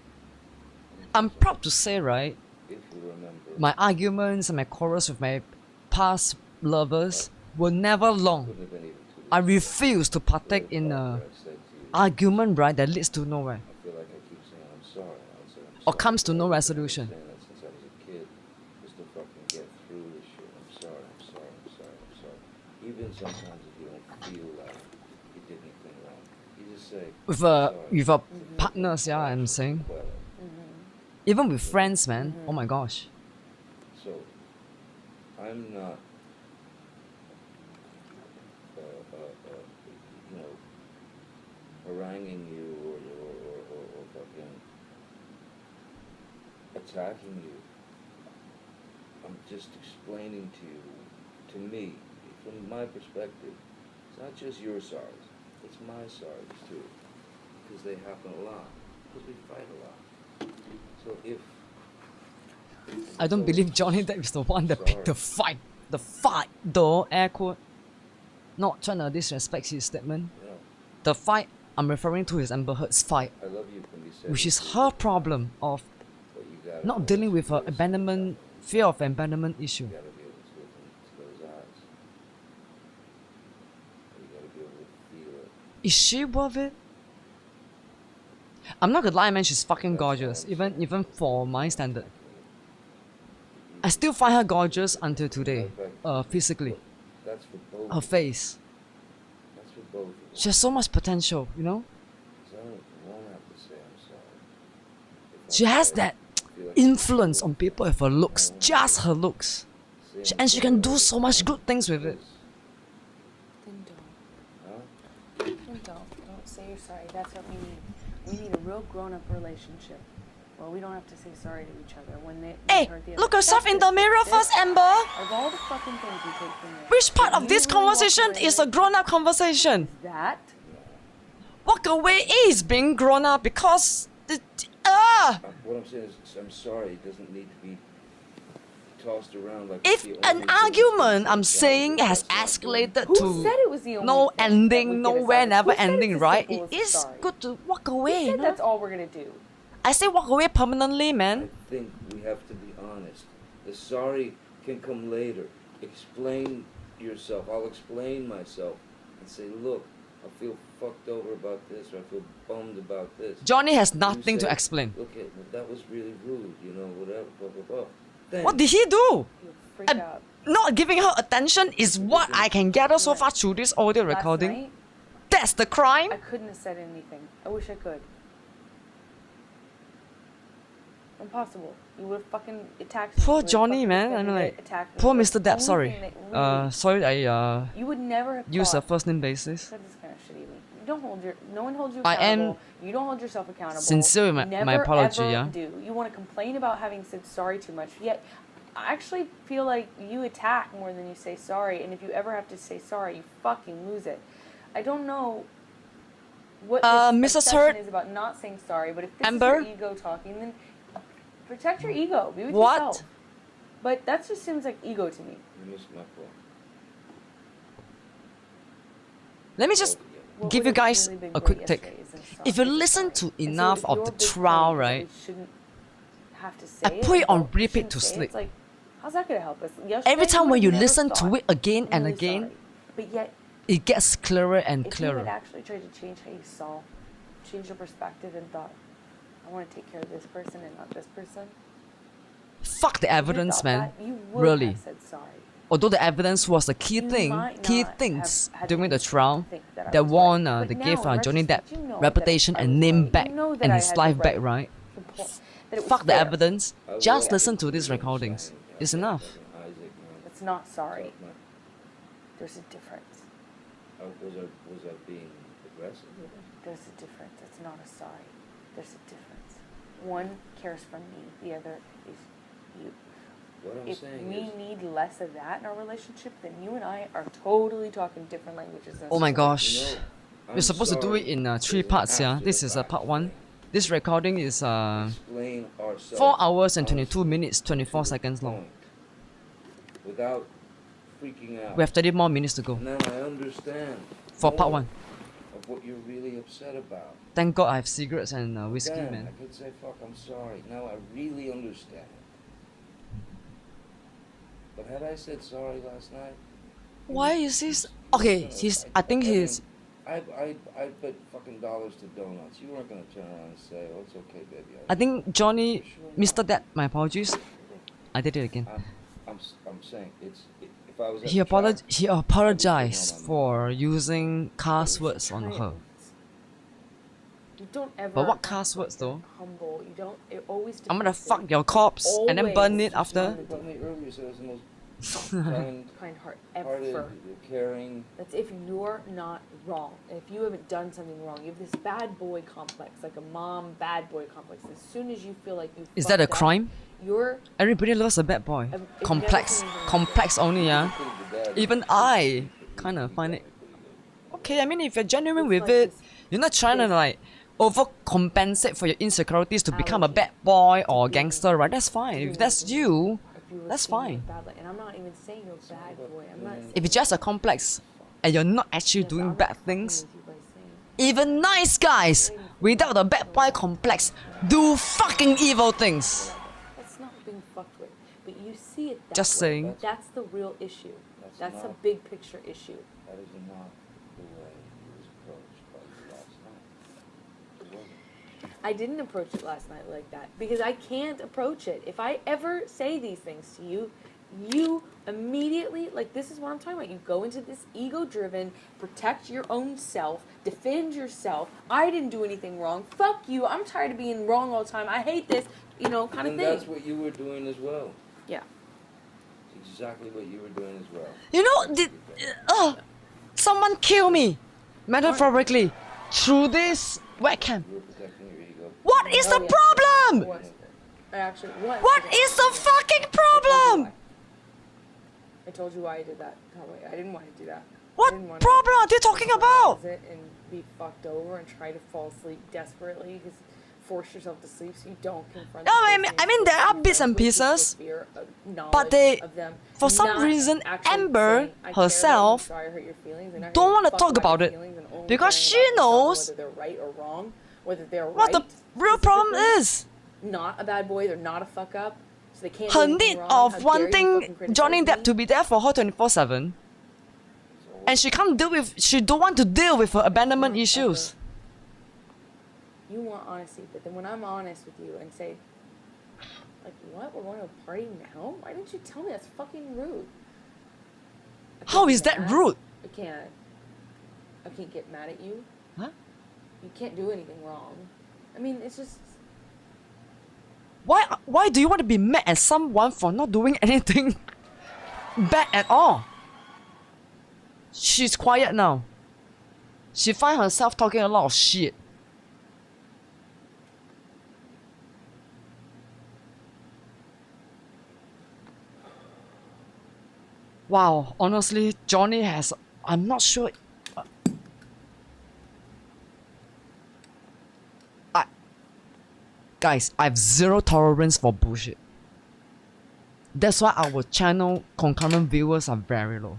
I'm proud to say, right, If you remember, my arguments and my quarrels with my past lovers were never long. couldn't have been even 2 I days refuse to partake in ago, a I said to you, argument, right, that leads to nowhere I feel like I keep saying I'm sorry. I said, I'm or sorry. comes to no I've been resolution. saying that since I was a kid, just to fucking get through this shit. I'm sorry. I'm sorry. I'm sorry. I'm sorry. Even sometimes if you don't feel like you did anything wrong, you just say With a partners, yeah, I'm saying. Well, Even with friends, man. Oh my gosh. so I'm not, you know, haranguing you or fucking attacking you. I'm just explaining to you, to me, from my perspective, it's not just your sorrows, it's my sorrows too, because they happen a lot, because we fight a lot. So if I don't believe Johnny Depp is the one that picked the fight. The fight, though, air quote. Not trying to disrespect his statement. you know, The fight I'm referring to is Amber Heard's fight, I love you can be said, which is her problem of but you gotta not dealing with a abandonment, fear of abandonment issue. You gotta be able to look into those eyes. You gotta be able to feel it. Is she worth it? I'm not gonna lie, man, she's fucking gorgeous, even for my standard. I still find her gorgeous until today, physically. That's for both. Her face. That's for both of them. She has so much potential, you know? So I won't have to say I'm sorry. If She I has say, that feel like influence on people with her looks, just her looks. say I'm And she can do sorry, so much good things with it. Then don't. huh? Then don't say you're sorry. That's what we need. We need a real grown-up relationship. Well, we don't have to say sorry to each other when they Hey, hurt the other. look yourself That's in the it. mirror That's first, it. Amber. Of all the fucking things we take from you, Which part that of this you really walk conversation away is a with grown-up conversation? that. Walk away is being grown up because What I'm saying is, I'm sorry. It doesn't need to be tossed around like. if it's the only an thing argument, that's I'm saying, has that's not good. escalated Who said to it was the only no thing that ending, would get us nowhere, out of it? never Who said ending, it's as right? simple It as is sorry? good to walk Who away. said No? that's all we're gonna do? I say walk away permanently, man. I think we have to be honest. The sorry can come later. Explain yourself. I'll explain myself and say, look, I feel fucked over about this, or I feel bummed about this. Johnny has You nothing to say, explain. Look, that was really rude, you know, whatever, blah, blah, blah. Then, What did he do? You freak And out. not giving her attention is what I can gather so far through this audio Last recording. night, That's the crime. I couldn't have said anything. I wish I could. Impossible. You would have fucking attacked me. Poor You would've Johnny, fucking man. defended I'm it, like, attacked me. poor Like, Mr. the Depp. only Sorry. thing that really- Sorry. I you would never have use a thought. first name basis. Said this kind of shitty. You don't hold your. No one holds you I am accountable. You don't hold yourself accountable. sincere in my Never, apology, ever yeah? do. You want to complain about having said sorry too much. Yet, I actually feel like you attack more than you say sorry. And if you ever have to say sorry, you fucking lose it. I don't know what this Mrs. obsession Hurt? is about not saying sorry. But if this Amber? is your ego talking, then protect your ego. Be with What? yourself. But that just seems like ego to me. you missed my point. Let me just What give would you have guys really been a great quick take. yesterday is a If you sorry. listen to And so enough if of your the big point trial, is that right? we shouldn't have to say I put it on well, we repeat shouldn't to say it. sleep. It's like, how's that gonna help us? Yesterday, Every time would when have you never listen to thought, it again "I'm and really again, sorry." But yet, it gets clearer and if you had clearer. actually tried to change how you saw, change your perspective, and thought, I want to take care of this person and not this person. Fuck the If you evidence, thought man. that, you would Really. have said sorry. Although the evidence was the key You thing, might key not things have had during the instinct to trial think that I that was won, right. But that now, gave in Johnny Depp retrospect, you know that reputation I and was name right. back You know that and I his had the life back, right right? that it was Fuck the fair. evidence. I Just will listen to these keep recordings. saying, It's I'm enough. fucking Isaac, man. It's not sorry. Fuck, man. There's a difference. Was I being aggressive? There's a difference. It's not a sorry. There's a difference. One cares for me. The other is you. What I'm If saying we is, need less of that in our relationship, then you and I are totally talking different languages. Oh my instead. gosh. you know, We're I'm supposed to do sorry it in three isn't parts, yeah. after This the is fact part 1. thing. This recording is Explain ourselves 4 hours and 22 honestly minutes, 24 to the seconds long. point, without freaking out. We have 30 more minutes to go And then I understand for part more 1. of what you're really upset about. Thank God I have cigarettes and whiskey, Then man. I could say, fuck, I'm sorry. Now I really understand. But had I said sorry last night? Why is this? Okay, I think he's. I bet fucking dollars to donuts. You weren't gonna turn around and say, "Oh, it's okay, baby." I think Johnny, Mr. Depp, my apologies. I did it again. I'm saying if I was at He the trial, he apologized for using cuss words on her. You don't ever. But what have cuss to words be though? Humble. You don't. It always. I'm gonna defensive. fuck your corpse and then burn it Always. after. You told me earlier, so it was the most kind-hearted, Kind heart ever. caring. That's if you're not wrong. If you haven't done something wrong, you have this bad boy complex, like a mom bad boy complex. As soon as you feel like you Is that a fucked up, crime? You're Everybody loves a bad boy. It Complex, never seems complex only, yeah. Include the dad. Even I kind of find it okay. I mean, if you're genuine It's with like it, this- you're not trying to this like overcompensate for your insecurities to become a bad boy or gangster, right? That's fine. If that's you, if you were that's seeing fine. it badly. And I'm not even saying you're a bad boy. I'm not. If it's just a complex and you're not actually Yes, doing I'm bad not fucking things, with you by saying- even nice guys without a bad boy complex do fucking evil things. getting fucked with. But you see it that Just way. saying. That's the real issue. That's a not- big picture issue. That is not the way he was approached by you last night. It wasn't. I didn't approach it last night like that because I can't approach it. If I ever say these things to you, you immediately, like, this is what I'm talking about. You go into this ego-driven, protect your own self, defend yourself. I didn't do anything wrong. Fuck you. I'm tired of being wrong all the time. I hate this, kind of thing. And that's what you were doing as well. Yeah. It's exactly what you were doing as well. You know, someone kill me, metaphorically, through this webcam. You were protecting your ego. What is the yeah. problem? I actually was. What is the fucking problem? I told you why I did that. I didn't want to do that. What I didn't want problem are you talking about? it and be fucked over and try to fall asleep desperately. Just force yourself to sleep so you don't confront. No, the I things mean there are you bits and confront with just pieces, the fear of knowledge but they, of them for some not reason, actually Amber saying, "I care about you, herself sorry I hurt your feelings," and not don't giving wanna a fuck talk about your it, feelings and only because caring she about themselves, knows whether they're right or wrong, whether they're what the right, real problem specifically, is. not a bad boy, they're not a fuck up, so they can't Her do anything need wrong. How of dare you wanting fucking criticize Johnny Depp me? to be there for her 24/7, and she can't deal with. She don't want to deal with her abandonment issues. You want honesty, but then when I'm honest with you and say, like, what? We're going to a party now? Why didn't you tell me? That's fucking rude. I How can't is get that mad. rude? I can't get mad at you. Huh? You can't do anything wrong. I mean, it's just, Why do you want to be mad at someone for not doing anything bad at all? She's quiet now. She find herself talking a lot of shit. Wow, honestly, Johnny has. I'm not sure. Guys, I have zero tolerance for bullshit. That's why our channel concurrent viewers are very low.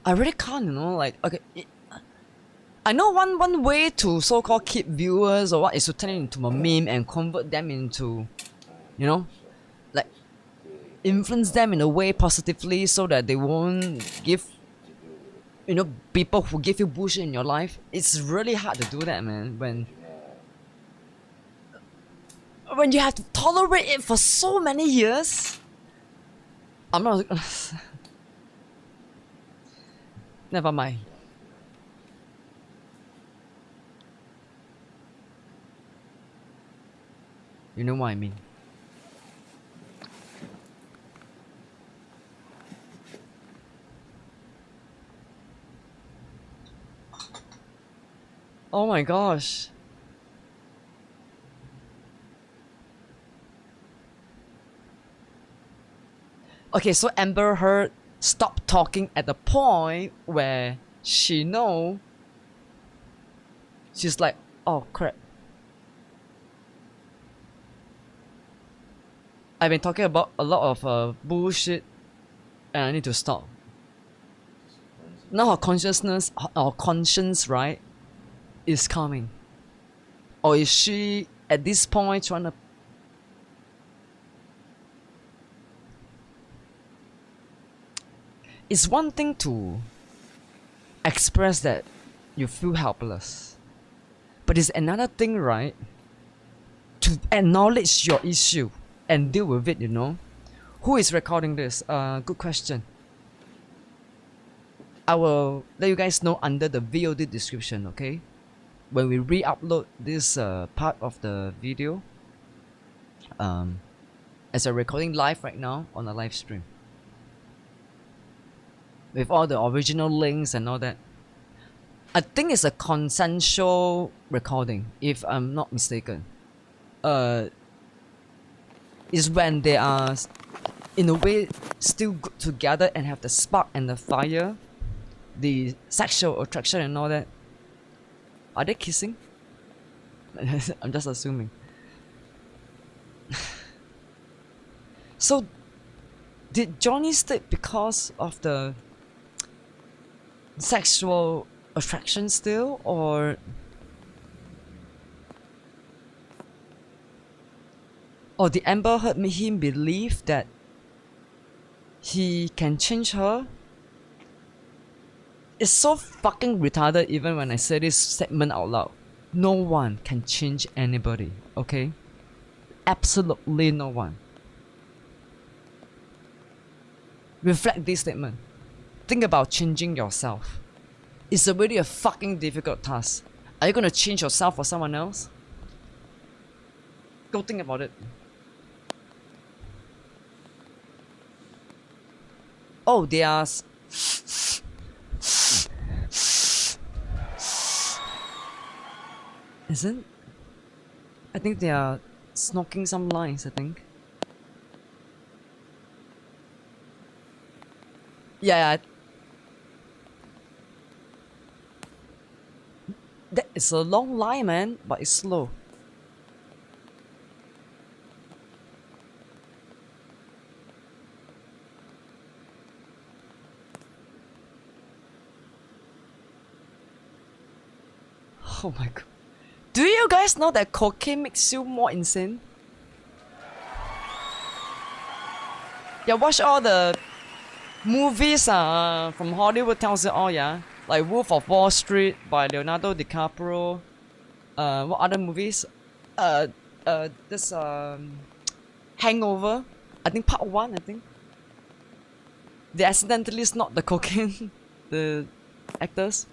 I really can't, like, okay. I know one way to so-called keep viewers or what is to turn it into a meme and convert them into, like, influence them in a way positively so that they won't give, people who give you bullshit in your life. It's really hard to do that, man, when you have to tolerate it for so many years. I'm not. Never mind. You know what I mean. Oh my gosh. Okay, so Amber Heard stopped talking at the point where she know she's like, oh crap. I've been talking about a lot of bullshit and I need to stop. Now her consciousness, her conscience, right, is coming. Or is she at this point trying to it's one thing to express that you feel helpless, but it's another thing, right, to acknowledge your issue and deal with it, Who is recording this? Good question. I will let you guys know under the VOD description, okay? When we re-upload this part of the video, as a recording live right now on a live stream. With all the original links and all that. I think it's a consensual recording, if I'm not mistaken. Is when they are, in a way, still good together and have the spark and the fire, the sexual attraction and all that. Are they kissing? I'm just assuming. So, Did Johnny stick because of the sexual attraction still, or did Amber Heard make him believe that he can change her? It's so fucking retarded even when I say this segment out loud. No one can change anybody, okay? Absolutely no one. Reflect this statement. Think about changing yourself. It's already a fucking difficult task. Are you gonna change yourself for someone else? Go think about it. Oh, they are... Isn't? I think they are snorking some lines, I think. Yeah. That is a long line, man, but it's slow. Oh my god. Do you guys know that cocaine makes you more insane? Yeah, watch all the movies from Hollywood tells it all, yeah. Like Wolf of Wall Street by Leonardo DiCaprio. What other movies? This Hangover. I think part 1, I think. They accidentally snort the cocaine, the actors.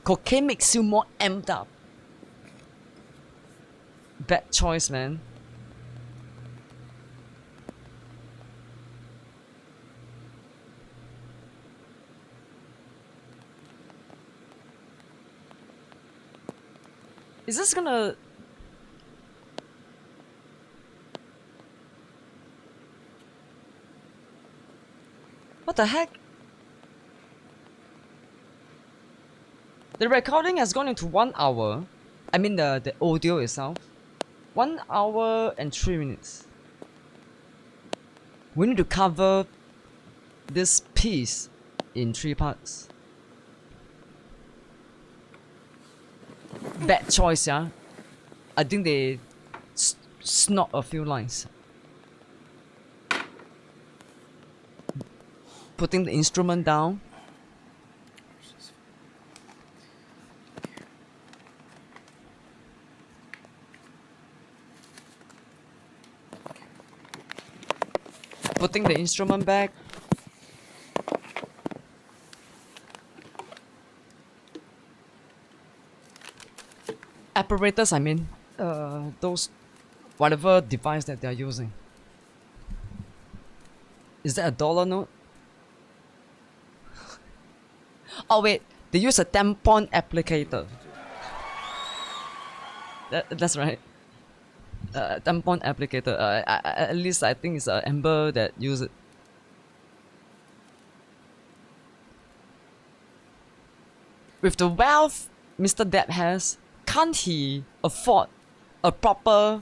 Cocaine makes you more amped up. Bad choice, man. Is this gonna... What the heck? The recording has gone into 1 hour. I mean the audio itself. 1 hour and 3 minutes. We need to cover this piece in 3 parts. Bad choice, yeah. I think they snort a few lines. Putting the instrument down. Putting the instrument back. Apparatus, I mean, those, whatever device that they are using. Is that a dollar note? Oh wait, they use a tampon applicator. That's right. Tampon applicator. At least I think it's Amber that use it. With the wealth Mr. Depp has, can't he afford a proper,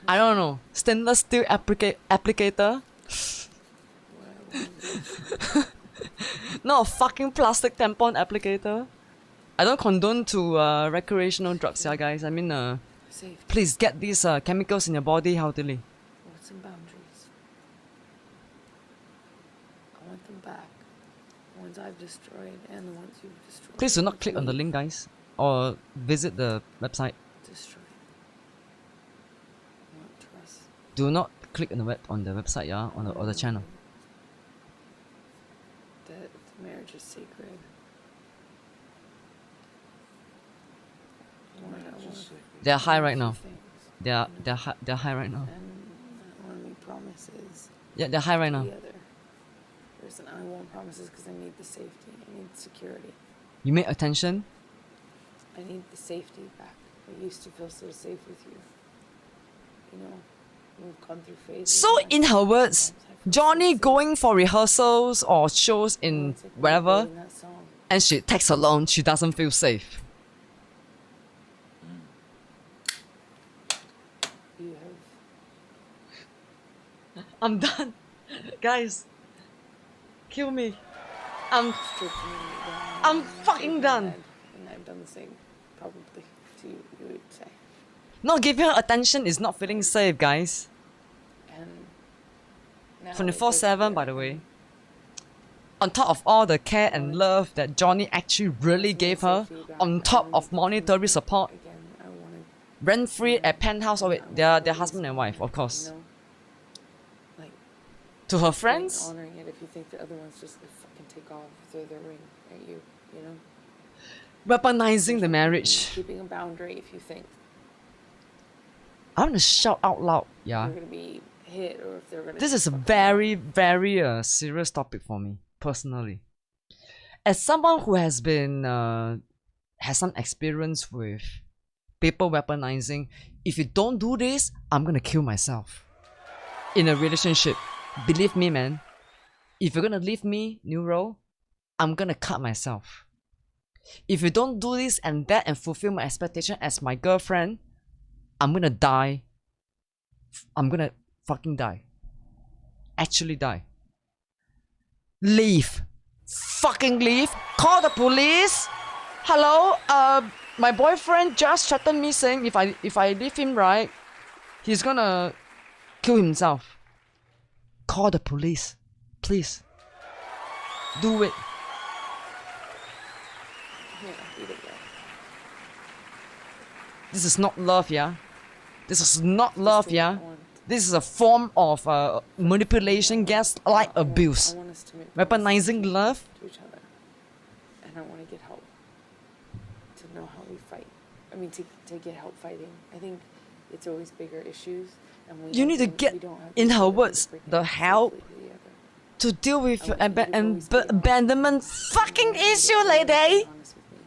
I don't know, stainless steel applicator? Not a fucking plastic tampon applicator. I don't condone to recreational drugs, yeah, guys. I mean, please get these chemicals in your body healthily. What's in boundaries? I want them back. The ones I've destroyed and the ones you've destroyed. Please do not click on the link, guys, or visit the website. Destroy. I want trust. Do not click on the website, yeah, on the channel. That the marriage is sacred. They're high right now. They're high right now. And I want to make promises. Yeah, they're high right now. The other person, I want promises because I need the safety. I need security. You made attention. I need the safety back. I used to feel so safe with you. You know, we've gone through phases. So in her words, Johnny going for rehearsals or shows in wherever, and she texts alone, she doesn't feel safe. You have. I'm done. Guys, kill me. I'm Stripping me down, I'm fucking shaking my done. head, and I've done the same, probably, to you, you would say. not giving her attention is not feeling safe, guys. And now 24/7, by the way. On top of all the care and love that Johnny actually really gave her, on top of monetary support, Again, I wanted, rent-free at penthouse. Oh wait, they're husband and wife, of course. you know, like, To her friends, honoring it if you think the other one's just gonna fucking take off, throw their ring at you, you know? weaponizing the marriage. Keeping a boundary if you think I want to shout out loud, yeah. you're gonna be hit or if they're gonna. This is a fucking- very, very serious topic for me, personally. As someone who has been, has some experience with people weaponizing, if you don't do this, I'm gonna kill myself. In a relationship, believe me, man. If you're gonna leave me, Neuro, I'm gonna cut myself. If you don't do this and that and fulfill my expectation as my girlfriend, I'm gonna die. I'm gonna fucking die. Actually die. Leave. Fucking leave. Call the police. Hello, my boyfriend just threatened me saying if I leave him, right, he's gonna kill himself. Call the police. Please. Do it. Yeah, either way. This is not love, yeah? This is not love, Just do what yeah? I want. This is a form of manipulation, gaslight, abuse. I want us to make Weaponizing love. to each other, and I want to get help to know how we fight. I mean, to get help fighting. I think it's always bigger issues, and You need to get, we don't have in the her ability words, to bring the it help safely together. to deal with I want you to always be honest. abandonment fucking issue, lady. Honest with me.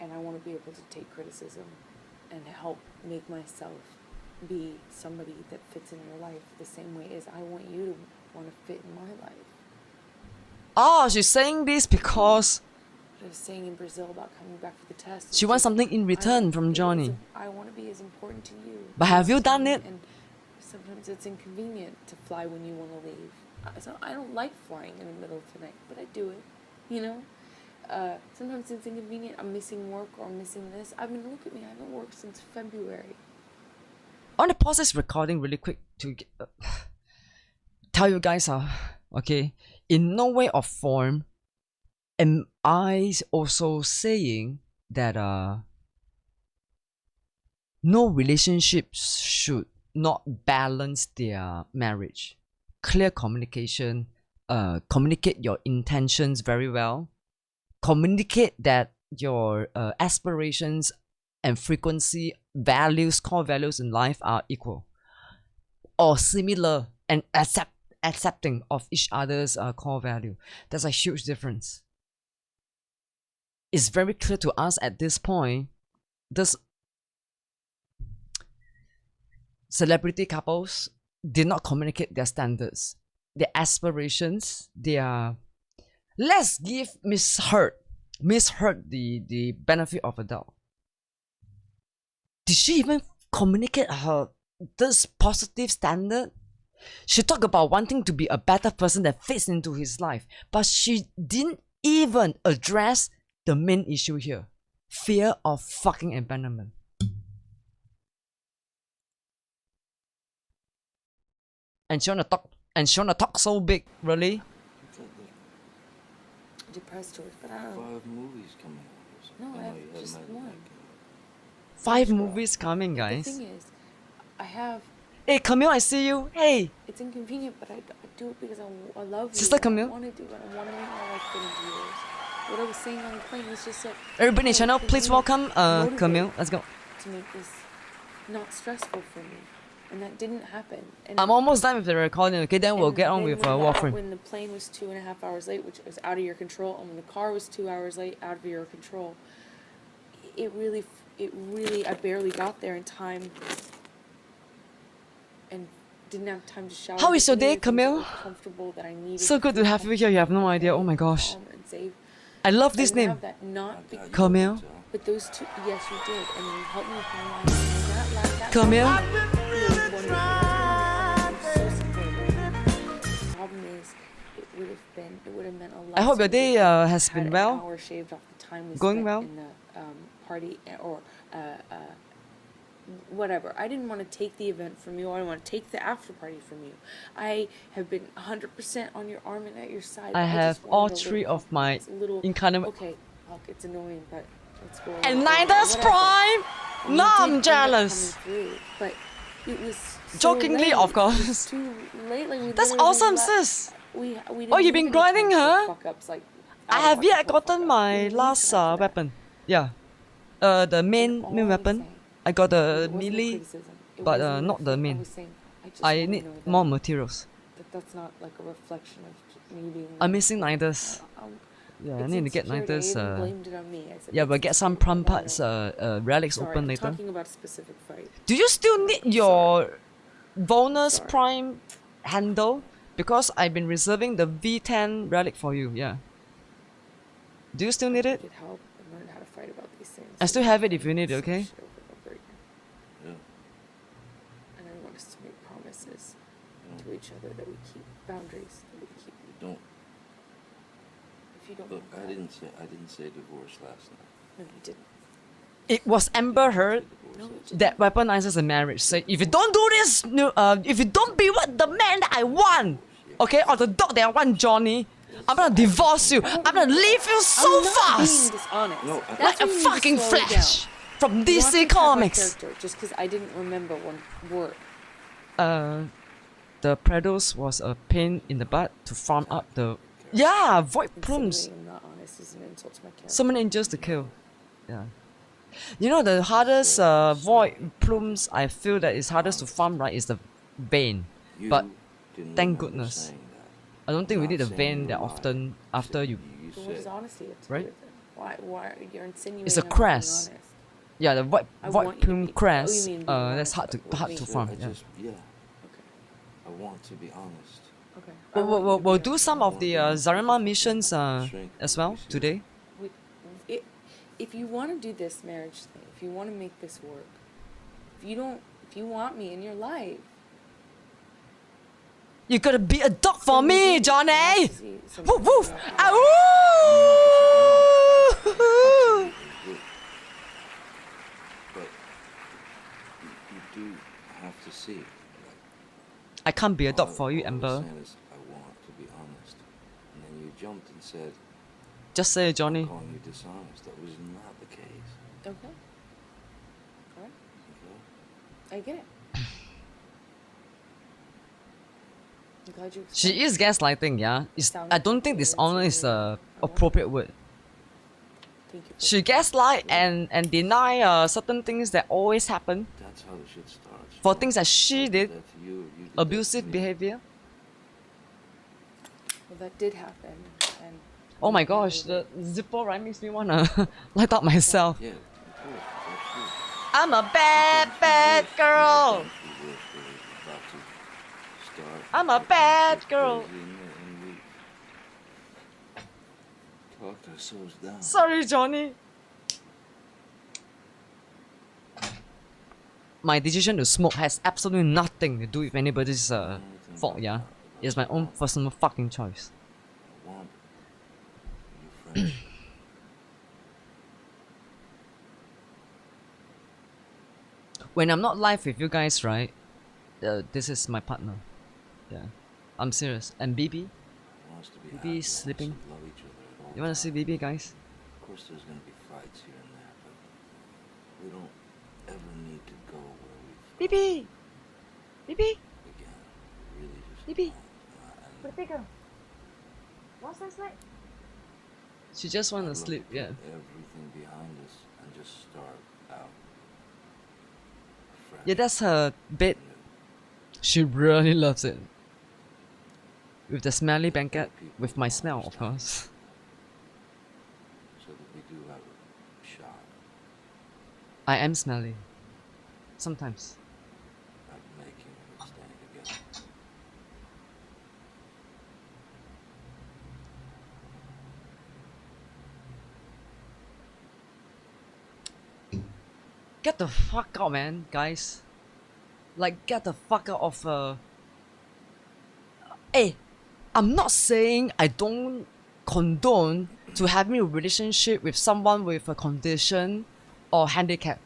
And I want to be able to take criticism and help make myself be somebody that fits in your life the same way as I want you to want to fit in my life. Oh, she's saying this because What I was saying in Brazil about coming back for the test. she wants something in return from Johnny. I want to be as important to you. But have you done it? And sometimes it's inconvenient to fly when you want to leave. So I don't like flying in the middle of the night, but I do it. You know. Sometimes it's inconvenient. I'm missing work or I'm missing this. I mean, look at me. I haven't worked since February. I want to pause this recording really quick to tell you guys, okay, in no way or form am I also saying that no relationships should not balance their marriage. Clear communication, communicate your intentions very well, communicate that your aspirations and frequency, values, core values in life are equal or similar, and accepting of each other's core value. There's a huge difference. It's very clear to us at this point, this celebrity couples did not communicate their standards, their aspirations, their... Let's give Miss Heard the benefit of a doubt. Did she even communicate her this positive standard? She talked about wanting to be a better person that fits into his life, but she didn't even address the main issue here: fear of fucking abandonment. And she wanna talk so big, really? Depressed towards, but I don't know. 5 movies coming out. or something. No, I know have you haven't just had one. like, 5 movies coming, The guys. thing is, I have. Hey, Camille, I see you. Hey, It's inconvenient, but I do it because I love you. Sister Camille. I want to do it. I want to make my life fit into yours. What I was saying on the plane was just that. everybody in hey, channel, can please you welcome motivate Camille. Let's go. To make this not stressful for me, and that didn't happen. And I'm almost done with the recording, okay? Then we'll and get on then with when Warframe. When the plane was 2.5 hours late, which was out of your control, and when the car was 2 hours late, out of your control, it really, I barely got there in time, and didn't have time to shower. How is your Didn't day, really feel Camille? Comfortable that I needed. So good to have you here. You have no idea. Oh my gosh. calm and safe. I love this I didn't name. have that, not because, Camille. but those two, yes, you did, and you helped me with my life. And that Camille. it was wonderful. I'm so supportive. been. It would have meant a lot. I hope to your me day if I has had been an well. hour shaved off the time we Going spent well? in the party or whatever. I didn't want to take the event from you. I didn't want to take the after party from you. I have been 100% on your arm and at your side. I but have just all wanted a three little of my compromise, a little. incarnate. Okay, look, it's annoying, but let's go. And over it, neither's whatever. prime. And No, you did I'm end up jealous. coming through, but it was so Jokingly, late. of It was course. too late. Like, we That's literally awesome, left- sis. We Oh, didn't you've been leave any grinding, time for huh? fuck-ups, like, I out of have pocket yet for gotten fuck-up. We my didn't leave last time for that. weapon. Yeah. The main all main I'm weapon. saying I got the It wasn't a melee, criticism. It but wasn't not the I main. was saying, I just I wanna need know that more materials. that's not like a reflection of me being. I'm missing niters. Yeah, I it's need to get insecurity. I niters. even blamed it on me. I said, Yeah, "It's but get some insecurity. prom I wanna parts, know." relics Sorry, open I'm later. talking about a specific fight. Do you still need your bonus Sorry. prime handle? Because I've been reserving the V10 relic for you. Yeah. Do you still need it? Get help and learn how to fight about these things. I still have it if you need it. Same Okay. shit over and over again. Yeah. And I want us to make promises to each other that we keep boundaries, that we keep. Don't. If you don't Look, want I that- didn't say divorce last night. No, you didn't. It was Amber Heard No, you didn't. that weaponizes a marriage. Say, if you don't do this, if you don't be what the man that I want, okay, or the dog that I want, Johnny, I'm gonna divorce you. I'm gonna leave you so I'm not fast, being dishonest. No, That's like a when you need to fucking slow it Flash down. from You want DC to have a Comics. character just because I didn't remember one word. The Prados was a pain in the butt to farm up the void plumes. Insinuating I'm not honest is an insult to my character. So many angels to kill. Yeah. You know the hardest void plumes I feel that is hardest to farm, right, is the vein. You But didn't thank remember goodness. saying that. I don't think we Not need a saying vein you that lied. often after you. You So what does said honesty have to do Right? with it? Why you're insinuating It's a I'm not being crest. honest? Yeah, the void I want you to plume be- crest. oh, you mean being That's honest hard to about hard me. to I farm. just, Yeah. yeah. Okay. I want to be honest. Okay. We'll do some of the Zarima missions as well today. If you want to do this marriage thing, if you want to make this work, if you want me in your life, You gotta be a dog for then you me, do Johnny. have to see some Woof woof. people. Ow! But you do have to see. Like, I can't be a dog all- for you, all I was Amber. saying is, I want to be honest. And then you jumped and said, Just say it, Johnny. I'm calling you dishonest. That was not the case. Okay. Alright. Okay? I get it. I'm glad you. She is gaslighting, yeah. I don't think dishonor is a appropriate word. Thank you. She gaslight and deny certain things that always happen That's how the shit starts. for things that she did, That you did that to abusive me. behavior. Well, that did happen, and. Oh my gosh, the Zippo right makes me wanna light up myself. Yeah, of course. That's true. I'm a bad girl. I'm a bad girl. Talked ourselves down. Sorry, Johnny. My decision to smoke has absolutely nothing to do with anybody's fault, yeah? It's my own personal fucking choice. I want your friendship. When I'm not live with you guys, right? This is my partner. Yeah. I'm serious. And BB? Wants to be Maybe happy, he's wants to sleeping. love each other at all You wanna see times. BB, guys? Of course, there's gonna be fights here and there, but we don't ever need to go where we've BB! BB! again. Really just BB! and Pretty girl. What's that like? She just wanna I'd love to sleep, put yeah. Everything behind us and just start out. Fresh. Yeah, that's her bed. She really loves it. With the smelly blanket, with my smell, of course. So that we do have a shot I am smelly. Sometimes. at making it staying together. Get the fuck out, man, guys. Like, get the fuck out of Hey! I'm not saying I don't condone to having a relationship with someone with a condition or handicap.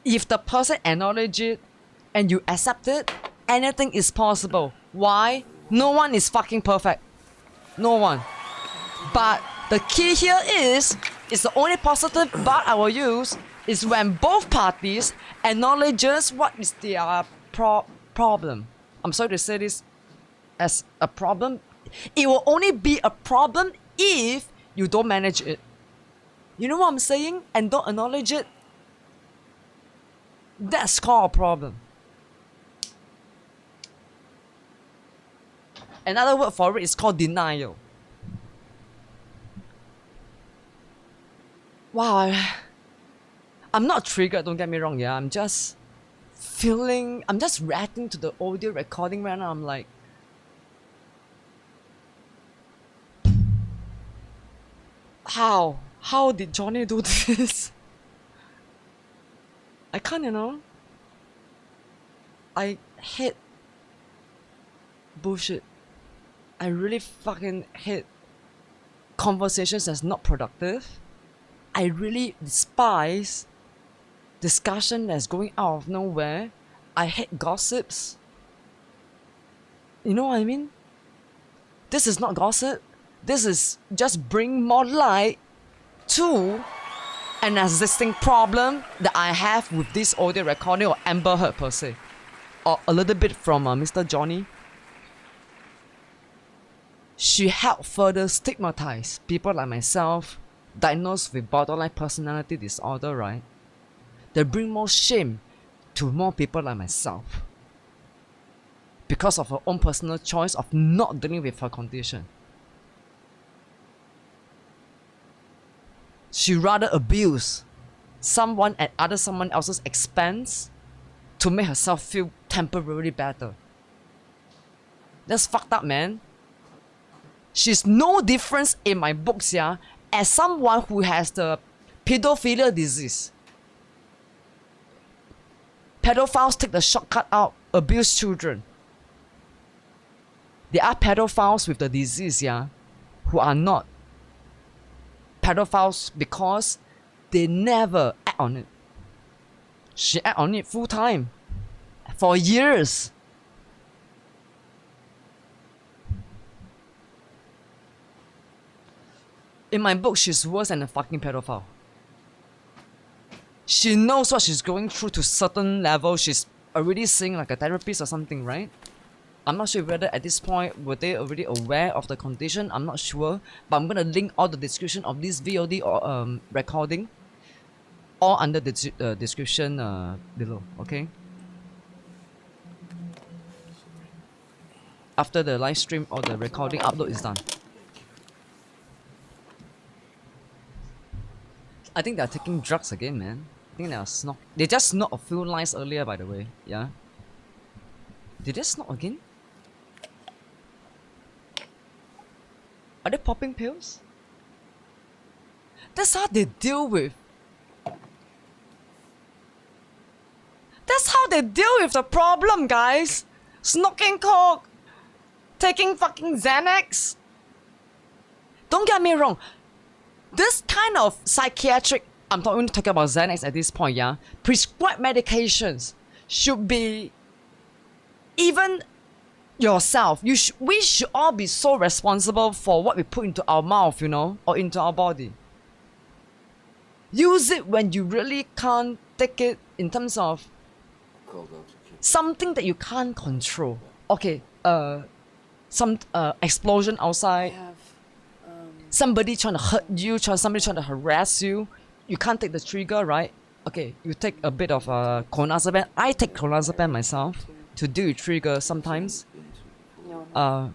If the person acknowledges it and you accept it, anything is possible. Why? No one is fucking perfect. No one. But the key here is the only positive but I will use is when both parties acknowledges what is their problem. I'm sorry to say this as a problem. It will only be a problem if you don't manage it. You know what I'm saying? And don't acknowledge it. That's called a problem. Another word for it is called denial. Wow, I'm not triggered, don't get me wrong, yeah. I'm just reacting to the audio recording right now. I'm like, how? How did Johnny do this? I can't, you know. I hate bullshit. I really fucking hate conversations that's not productive. I really despise discussion that's going out of nowhere. I hate gossips. You know what I mean? This is not gossip. This is just bring more light to an existing problem that I have with this audio recording or Amber Heard per se. Or a little bit from Mr. Johnny. She helped further stigmatize people like myself diagnosed with borderline personality disorder, right? They bring more shame to more people like myself because of her own personal choice of not dealing with her condition. She rather abuse someone at someone else's expense to make herself feel temporarily better. That's fucked up, man. She's no difference in my books, yeah, as someone who has the pedophilia disease. Pedophiles take the shortcut out, abuse children. There are pedophiles with the disease, yeah, who are not pedophiles because they never act on it. She act on it full time for years. In my book, she's worse than a fucking pedophile. She knows what she's going through to certain level. She's already seeing like a therapist or something, right? I'm not sure whether at this point were they already aware of the condition. I'm not sure, but I'm gonna link all the description of this VOD or recording, all under the description below. Okay. After the live stream or the recording upload is done. I think they're taking drugs again, man. I think they just snort a few lines earlier, by the way. Yeah. Did they snort again? Are they popping pills? That's how they deal with. That's how they deal with the problem, guys. Smoking coke, taking fucking Xanax. Don't get me wrong. This kind of psychiatric, I'm not even talking about Xanax at this point, yeah. Prescribed medications should be even yourself. We should all be so responsible for what we put into our mouth, you know, or into our body. Use it when you really can't take it in terms of something that you can't control. Okay, some explosion outside. Somebody trying to hurt you, somebody trying to harass you. You can't take the trigger, right? Okay, you take a bit of clonazepam. I take clonazepam myself to do trigger sometimes. No, never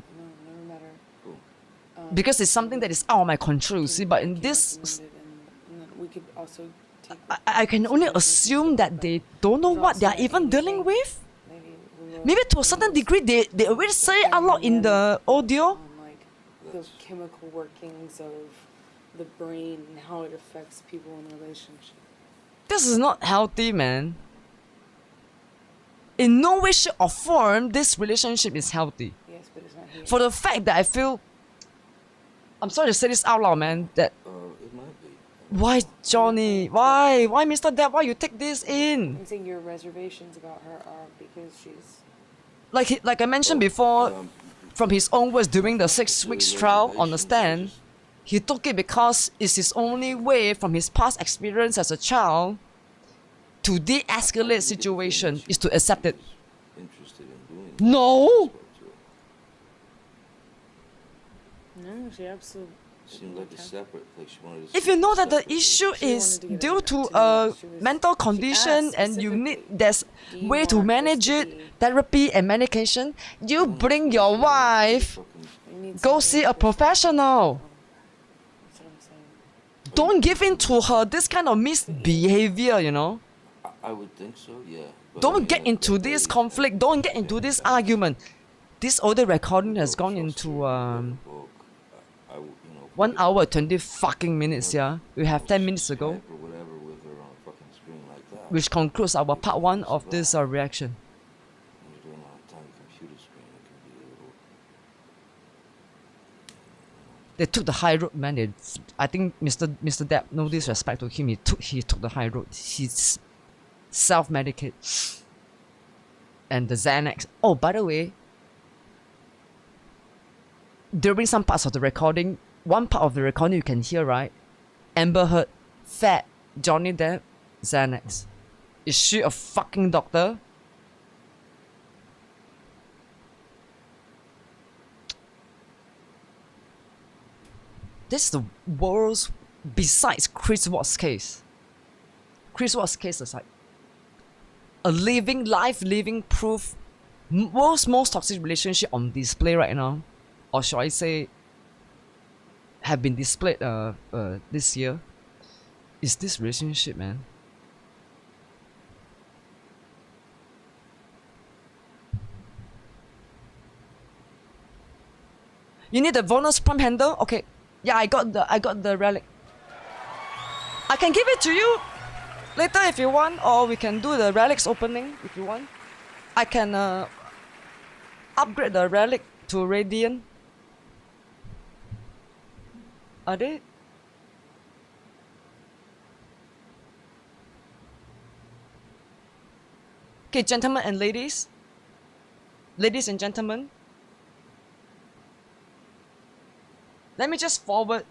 met her. Because it's something that is out of my control, you see. But in this, we could also take I can only assume that they don't know what they are even dealing with. Maybe to a certain degree, they already say a lot in the audio. The chemical workings of the brain and how it affects people in relationships. This is not healthy, man. In no way, shape, or form, this relationship is healthy. Yes, but it's not For the fact that I feel, I'm sorry to say this out loud, man, that It might be. why, Johnny? Why? Why, Mr. Depp? Why you take this in? I'm saying your reservations about her are because she's... Like I mentioned before, from his own words during the 6 weeks trial on the stand, he took it because it's his only way from his past experience as a child to de-escalate situation is to accept it. Interested in doing No! No, she absolutely... Seemed like a separate, like she wanted to. If you know that the separate issue She is wanted to get due it to to a know she was- mental she condition asked and you need specifically, there's "Do you way to want this manage to it, be-" therapy and medication, you bring your wife, You need go something see a to- professional. That's what I'm saying. Don't give in to her this kind of misbehavior, you know. I would think so, yeah. But I Don't mean, get into at this least- conflict, don't get into this argument. This audio recording has gone into I would, 1 hour 20 fucking minutes, yeah. We have 10 minutes to go, Skype or whatever with her on a fucking screen like that. which concludes our part 1 of this reaction. When you're doing it on a tiny computer screen, it can be a little. They took the high road, man. I think Mr. Depp, no disrespect to him, he took the high road. He's self-medicate. And the Xanax. Oh, by the way, during some parts of the recording, one part of the recording you can hear, right? Amber Heard, fat, Johnny Depp, Xanax. Is she a fucking doctor? This is the world's, besides Chris Watts' case. Chris Watts' case is like a living proof, world's most toxic relationship on display right now. Or should I say, have been displayed this year. Is this relationship, man. You need the bonus pump handle? Okay. Yeah, I got the relic. I can give it to you later if you want, or we can do the relics opening if you want. I can upgrade the relic to Radiant. Are they? Okay, gentlemen and ladies. Ladies and gentlemen. Let me just forward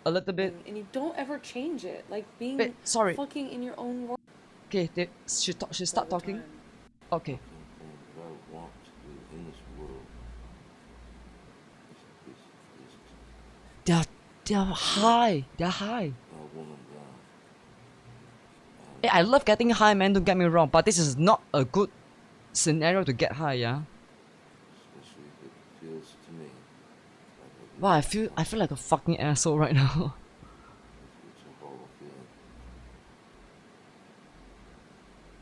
a little bit. And you don't ever change it. Like being Wait, sorry. fucking in your own world. Okay, she start all the talking. time. Okay. Thing that I want to do in this world is They're high. They're high. a woman down. Hey, I love getting high, man. Don't get me wrong, but this is not a good scenario to get high, yeah. Especially if it feels to me like Wow, I feel like a fucking asshole right now. it's a horrible feeling.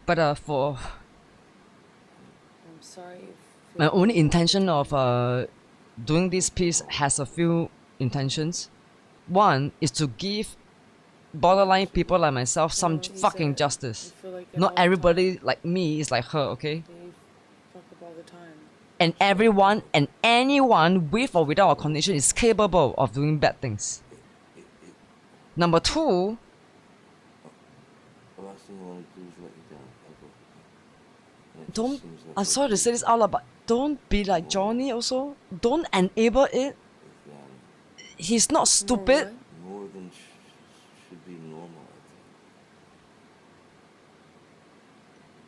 But for I'm sorry. If my only intention of doing this piece has a few intentions. One is to give borderline people like myself some You said fucking you justice. feel like that Not all the time. everybody like me is like her, okay? They fuck up all the time. And everyone and anyone with or without a condition is capable of doing bad things. Number two, The last thing I want to do is let you down, ever. And it just don't, seems like I'm sorry to say this out loud, but don't be like Johnny also. Don't enable it. He's not stupid. more than should be normal, I think.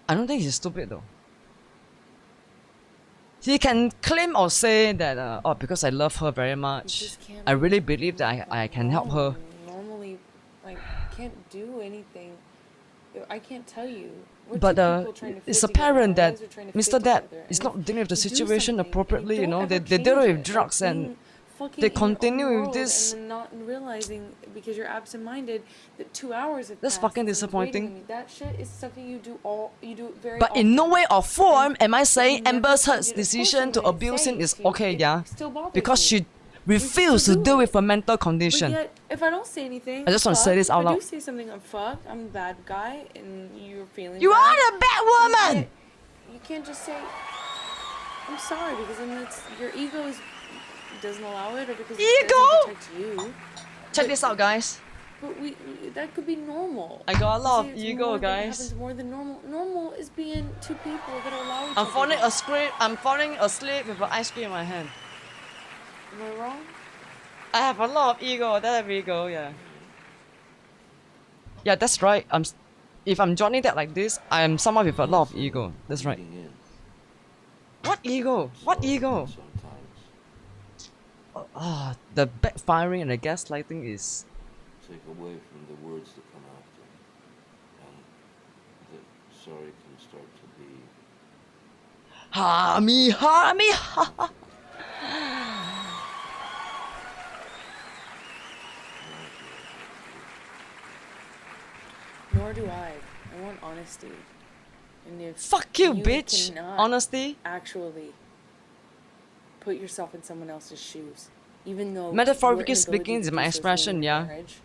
I don't think he's stupid though. He can claim or say that, oh, because I love her very much, just can't I really believe that I can help her. Normally, like, can't do anything. I can't tell you. We're But two people trying to it's fit together. apparent Our that lives are trying to Mr. fit Depp together. is And not if dealing with the you do situation something, appropriately, you don't know. ever They change deal it. with drugs Like, and being fucking they in your own continue with world this. and then not realizing because you're absent-minded that 2 hours have That's passed fucking and someone's waiting disappointing. on you. That shit is something you do very But often. in no way or form am I You saying never Amber change Heard's it. Of course decision to I'm gonna abuse say him it is to you. okay, It yeah, still bothers because me. she refused to do deal it. with a mental But condition. yet, if I don't say anything, I just I'm wanna say fucked. this out If I loud. do say something, I'm fucked. I'm a bad guy, and you're feeling You bad. are the bad woman. You can't just say. I'm sorry, because then it's your ego doesn't allow it, or because it Ego? doesn't protect you. Check this out, guys. But that could be normal. I got a lot See, of it's ego, more than- guys. happens more than normal. Normal is being two people that allow each I'm other. falling that. asleep. I'm falling asleep with an ice cream in my hand. Am I wrong? I have a lot of ego. That have ego, yeah. Yeah, that's right. If I'm joining that like this, I am someone with a lot of ego. That's right. Reading in. What ego? What So, ego? Sometimes The backfiring and the gaslighting is. take away from the words that come after, and that sorry can start to be Ha me, ha. Nor do I. I want honesty. And if Fuck you, bitch. cannot Honesty. actually put yourself in someone else's shoes, even though Metaphorically your inability speaking, to is my do so expression, in yeah. marriage,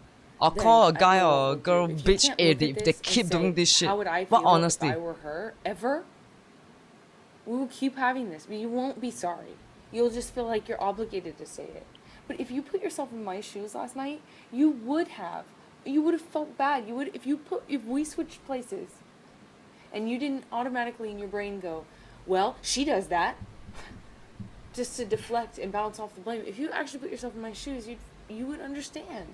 Or then call a I guy know what or a we'll do. girl If you bitch can't look at if they this keep and doing say, this shit. How would I What feel honesty? if I were her? Ever? We will keep having this, but you won't be sorry. You'll just feel like you're obligated to say it. But if you put yourself in my shoes last night, you would have felt bad. You would if we switched places and you didn't automatically in your brain go, well, she does that, just to deflect and bounce off the blame. If you actually put yourself in my shoes, you would understand.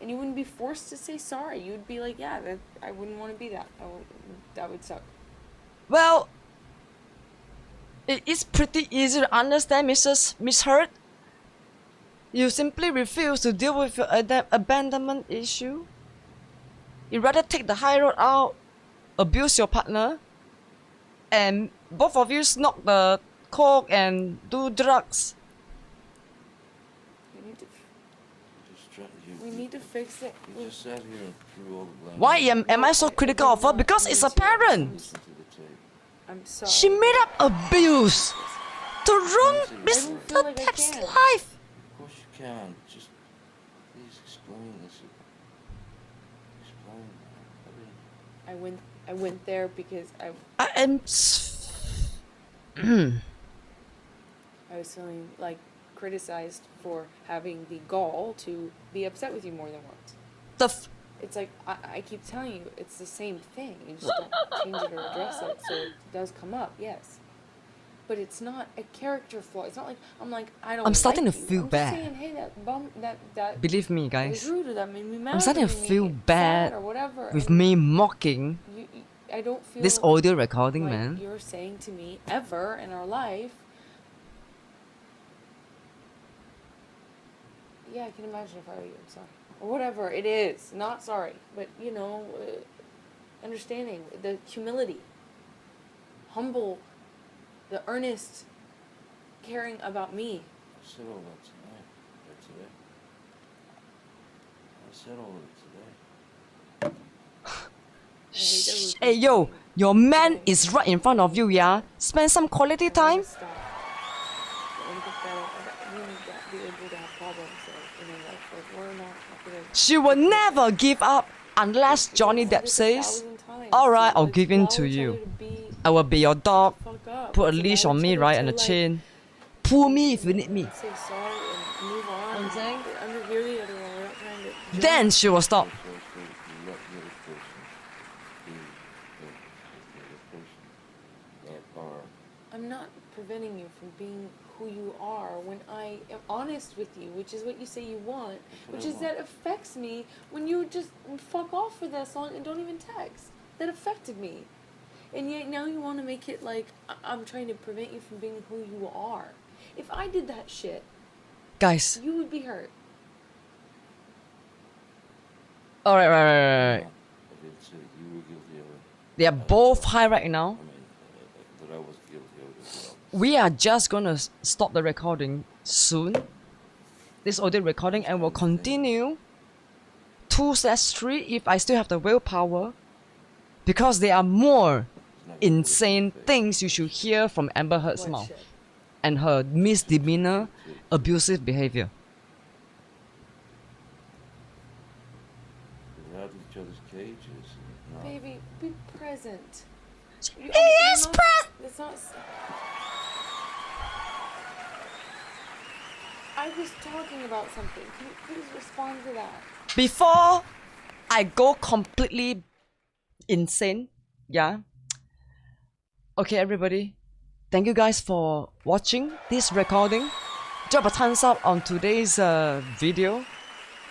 And you wouldn't be forced to say sorry. You would be like, yeah, I wouldn't want to be that. That would suck. Well, it is pretty easy to understand, Miss Hurt. You simply refuse to deal with your abandonment issue. You rather take the high road out, abuse your partner, and both of you smoke the coke and do drugs. We need to fix it. You just sat here and threw all the blame. Why am I so critical of her? Because it's a parent. Listen to the tape. I'm sorry. She made up abuse to ruin I don't feel like I Depp's can. life. Of course you can. Just please explain this. Explain. I went there because I am. I was feeling like criticized for having the gall to be upset with you more than once. It's like I keep telling you, it's the same thing. You just don't change it or address it, so it does come up, yes. But it's not a character flaw. It's not like I don't. I'm starting like to you. feel I'm bad. Just saying, hey, that Believe me, that was guys. rude, or that made me mad. I'm starting or to made me feel sad bad or whatever. with and me mocking I don't feel this audio recording, like man. you're saying to me ever in our life. Yeah, I can imagine if I were you. I'm sorry. Or whatever it is. Not sorry. But, understanding. The humility. Humble. The earnest caring about me. I said all that tonight. Today. I said all of it today. Hey yo, your man is right in front of you, yeah? Spend some quality time. Stop. We need to be able to have problems in our life. Like, we're not gonna... She will never give up unless Johnny Depp says, alright, I'll give in to you. I will be your dog. Put a leash on me, right, and a chain. Pull me if you need me. Say sorry and move on. I'm saying? Underhear the other one. We're not trying to... Then she will stop. So let the other person be the person that are. I'm not preventing you from being who you are when I am honest with you, which is what you say you want, which is that affects me when you just fuck off for that long and don't even text. That affected me. And yet now you want to make it like I'm trying to prevent you from being who you are. If I did that shit, Guys. you would be hurt. Alright, right. I did say you were guilty of it. They are both high right now. I mean, that I was guilty of it as well. We are just gonna stop the recording soon. This audio recording, and we'll continue 2/3 if I still have the willpower. Because there are more insane things you should hear from Amber Heard's What mouth shit? and her misdemeanor, abusive behavior. We're out of each other's cages. No. Baby, be present. He is present. It's not... I was talking about something. Can you please respond to that? Before I go completely insane, yeah. Okay, everybody. Thank you guys for watching this recording. Drop a thumbs up on today's video.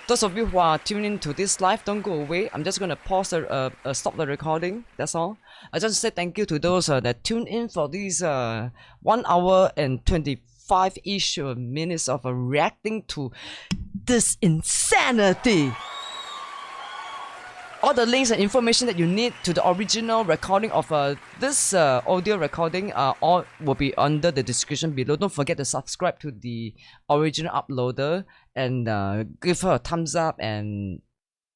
Those of you who are tuning into this live, don't go away. I'm just gonna pause the stop the recording. That's all. I just say thank you to those that tune in for these 1 hour and 25-ish minutes of reacting to this insanity. All the links and information that you need to the original recording of this audio recording all will be under the description below. Don't forget to subscribe to the original uploader and give her a thumbs up, and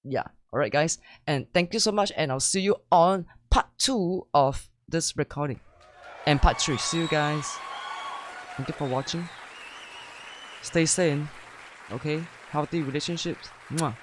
yeah. Alright guys, and thank you so much, and I'll see you on part 2 of this recording and part 3. See you guys. Thank you for watching. Stay sane. Okay? Healthy relationships. Mwah.